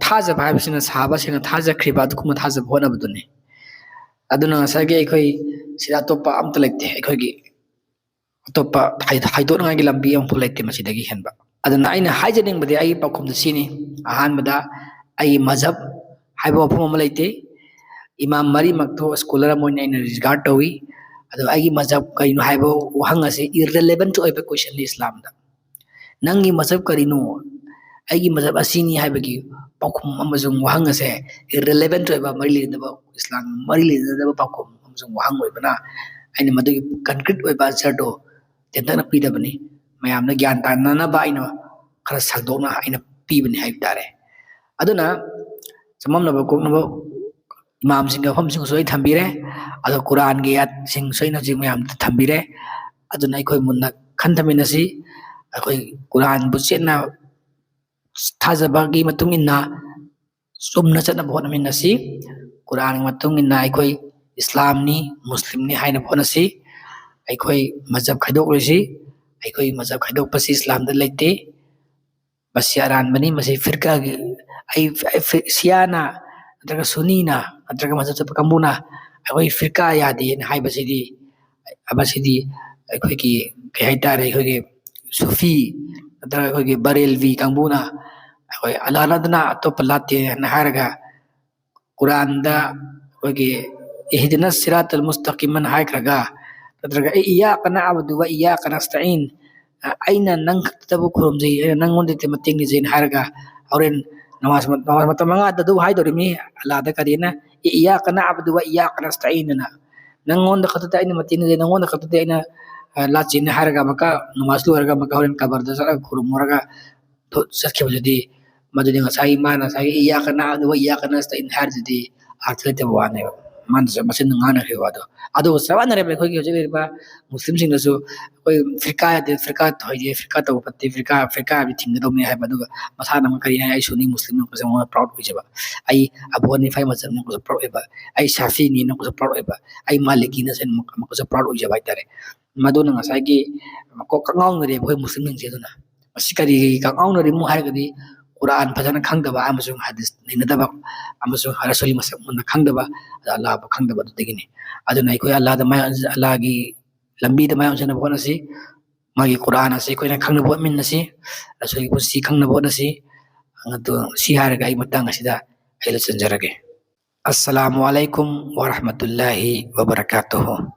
ꯊꯥꯖꯕ ꯍꯥꯏꯕꯁꯤꯅ ꯁꯥꯍꯥꯕꯁꯤꯡꯅ ꯊꯥꯖꯈ꯭ꯔꯤꯕ ꯑꯗꯨꯒꯨꯝꯕ ꯊꯥꯖꯕ ꯍꯣꯠꯅꯕꯗꯨꯅꯤ ꯑꯗꯨꯅ ꯉꯁꯥꯏꯒꯤ ꯑꯩꯈꯣꯏ ꯁꯤꯗ ꯑꯇꯣꯞꯄ ꯑꯝꯇ ꯂꯩꯇꯦ ꯑꯩꯈꯣꯏꯒꯤ ꯑꯇꯣꯞꯄ ꯍꯥꯏꯗꯣꯛꯅꯉꯥꯏꯒꯤ ꯂꯝꯕꯤ ꯑꯃꯐꯥꯎ ꯂꯩꯇꯦ ꯃꯁꯤꯗꯒꯤ ꯍꯦꯟꯕ ꯑꯗꯨꯅ ꯑꯩꯅ ꯍꯥꯏꯖꯅꯤꯡꯕꯗꯤ ꯑꯩꯒꯤ ꯄꯥꯎꯈꯨꯝꯗ ꯁꯤꯅꯤ ꯑꯍꯥꯟꯕꯗ ꯑꯩꯒꯤ ꯃꯖꯍꯕ ꯍꯥꯏꯕ ꯋꯥꯐꯝ ꯑꯃ ꯂꯩꯇꯦ ꯏꯃꯥꯝ ꯃꯔꯤꯃꯛꯇꯣ ꯁ꯭ꯀꯣꯂꯔ ꯑꯃ ꯑꯣꯏꯅ ꯑꯩꯅ ꯔꯤꯒꯥꯔꯗ ꯇꯧꯏ ꯑꯗꯨꯒ ꯑꯩꯒꯤ ꯃꯖꯍꯕ ꯀꯔꯤꯅꯣ ꯍꯥꯏꯕ ꯋꯥꯍꯪ ꯑꯁꯤ ꯏꯔꯔꯦꯂꯦꯚꯦꯟꯠ ꯑꯣꯏꯕ ꯀꯣꯏꯁꯟꯅꯤ ꯏꯁꯂꯥꯝꯗ ꯅꯪꯒꯤ ꯃꯖꯍꯕ ꯀꯔꯤꯅꯣ ꯑꯩꯒꯤ ꯃꯖꯍꯕ ꯑꯁꯤꯅꯤ ꯍꯥꯏꯕꯒꯤ ꯄꯥꯎꯈꯨꯝ ꯑꯃꯁꯨꯡ ꯋꯥꯍꯪ ꯑꯁꯦ ꯏꯔꯔꯦꯂꯦꯚꯦꯟꯠ ꯑꯣꯏꯕ ꯏꯁꯂꯥꯝ ꯃꯔꯤ ꯂꯩꯅꯗꯕ ꯄꯥꯎꯈꯨꯝ ꯑꯃꯁꯨꯡ ꯋꯥꯍꯪ ꯑꯣꯏꯕꯅ ꯑꯩꯅ ꯃꯗꯨꯒꯤ ꯀꯟꯀ꯭ꯔꯤꯠ ꯑꯣꯏꯕ ꯑꯟꯁꯔꯗꯣ ꯇꯦꯟꯇꯛꯅ ꯄꯤꯗꯕꯅꯤ ꯃꯌꯥꯝꯅ ꯒ꯭ꯌꯥꯟ ꯇꯥꯅꯅꯕ ꯑꯩꯅ ꯈꯔ ꯁꯟꯗꯣꯛꯅ ꯑꯩꯅ ꯄꯤꯕꯅꯤ ꯍꯥꯏꯕ ꯇꯥꯔꯦ ꯑꯗꯨꯅ ꯆꯃꯝꯅꯕ ꯀꯣꯛꯅꯕ ꯏꯃꯥꯝꯁꯤꯡꯒꯤ ꯋꯥꯐꯝꯁꯤꯡꯁꯨ ꯑꯩ ꯊꯝꯕꯤꯔꯦ ꯑꯗꯨꯒ ꯀꯨꯔꯥꯟꯒꯤ ꯑꯥꯌꯠꯁꯤꯡꯁꯨ ꯑꯩꯅ ꯍꯧꯖꯤꯛ ꯃꯌꯥꯝꯗ ꯊꯝꯕꯤꯔꯦ ꯑꯗꯨꯅ ꯑꯩꯈꯣই ꯃꯨꯟꯅ ꯈꯟꯊꯃꯤꯟꯅꯁꯤ ꯑꯩꯈꯣꯏ ꯀꯨꯔꯥꯟꯕꯨ ꯆꯦꯠꯅ ꯊꯥꯖꯕꯒꯤ ꯃꯇꯨꯡ ꯏꯟꯅ ꯆꯨꯝꯅ ꯆꯠꯅꯕ ꯍꯣꯠꯅꯃꯤꯟꯅꯁꯤ ꯀꯨꯔꯥꯟꯒꯤ ꯃꯇꯨꯡ ꯏꯟꯅ ꯑꯩꯈꯣꯏ ꯏꯁꯂꯥꯝꯅꯤ ꯃꯨꯁꯂꯤꯝꯅꯤ ꯍꯥꯏꯅ ꯍꯣꯠꯅꯁꯤ ꯑꯩꯈꯣꯏ ꯃꯖꯍꯕ ꯈꯥꯏꯗꯣꯛꯂꯣꯏꯁꯤ ꯑꯩꯈꯣꯏ ꯃꯖꯍꯕ ꯈꯥꯏꯗꯣꯛꯄꯁꯤ ꯏꯁꯂꯥꯝꯗ ꯂꯩꯇꯦ ꯃꯁꯤ ꯑꯔꯥꯟꯕꯅꯤ ꯃꯁꯤ ꯐꯤꯔꯀꯥꯒꯤ ꯁꯤꯌꯥꯅ ꯅꯠꯇ꯭ꯔꯒ ꯁꯨꯅꯤꯅ ꯅꯠꯇ꯭ꯔꯒ ꯃꯖꯍꯕ ꯆꯠꯄ ꯀꯥꯡꯕꯨꯅ ꯑꯩꯈꯣꯏ ꯐꯤꯔꯀꯥ ꯌꯥꯗꯦꯅ ꯍꯥꯏꯕꯁꯤꯗꯤ ꯃꯁꯤꯗꯤ ꯑꯩꯈꯣꯏꯒꯤ ꯀꯩ ꯍꯥꯏꯇꯥꯔꯦ ꯑꯩꯈꯣꯏꯒꯤ ꯁꯨꯐꯤ ꯅꯠꯇ꯭ꯔꯒ ꯑꯩꯈꯣꯏꯒꯤ ꯕꯔꯦꯜꯚꯤ ꯀꯥꯡꯕꯨꯅ ꯑꯩꯈꯣꯏ ꯑꯜꯂꯥꯍ ꯅꯠꯇꯅ ꯑꯇꯣꯞꯄ ꯂꯥꯠꯇꯦꯅ ꯍꯥꯏꯔꯒ ꯀꯨꯔꯥꯟꯗ ꯑꯩꯈꯣꯏꯒꯤ इहदिना सिरातल मुस्तकीमन हायख्रगा नत्रगा इय्याका नअबुदु व इय्याका नस्तईन अइना नंग खक्तबु खुरुमजै अइना नंगोंदते मतेंग निजैन हायरगा होरेन नमाज मत मंगा ददु हायदोरिमि अल्लाहदा करिना इय्याका नअबुदु व इय्याका नस्तईन ना नंगोंद खक्तते अइना मतेंग निजै नंगोंद खक्तते अइना लाचिन हायरगा मका नमाज लोरगा मका होरेन कबरदा चला खुरुमरगा चखिबजुदी मदुदि ngасai mana sai iyyaka na'budu wa iyyaka nasta'in harjidi arthate wane mansa masin ngana khiwado ado sawana re khoi gi hojik ba muslim sing nasu koi firka thoide firka to patte firka bi thing do me hai badu masa nam kari ai suni muslim ko se mo proud ho jaba ai abu ni fai masam ko proud ba ai shafi ni no ko proud ba ai maliki na sen ko proud ho jaba tare madu na ngasai gi ko kangong re khoi muslim sing je duna asi kari kangong re mu hai gadi Quran fajana khangdaba amasung hadis ninadaba amasung rasuli masak mun khangdaba Allah ba khangdaba degini aduna ikoi Allah da mai Allah gi lambi da mai jana bona si magi Quran asi koi na khangna bo min nasi rasuli ko si khangna bo nasi angatu si haraga ai matang asida aila sanjarage assalamu alaikum warahmatullahi wabarakatuh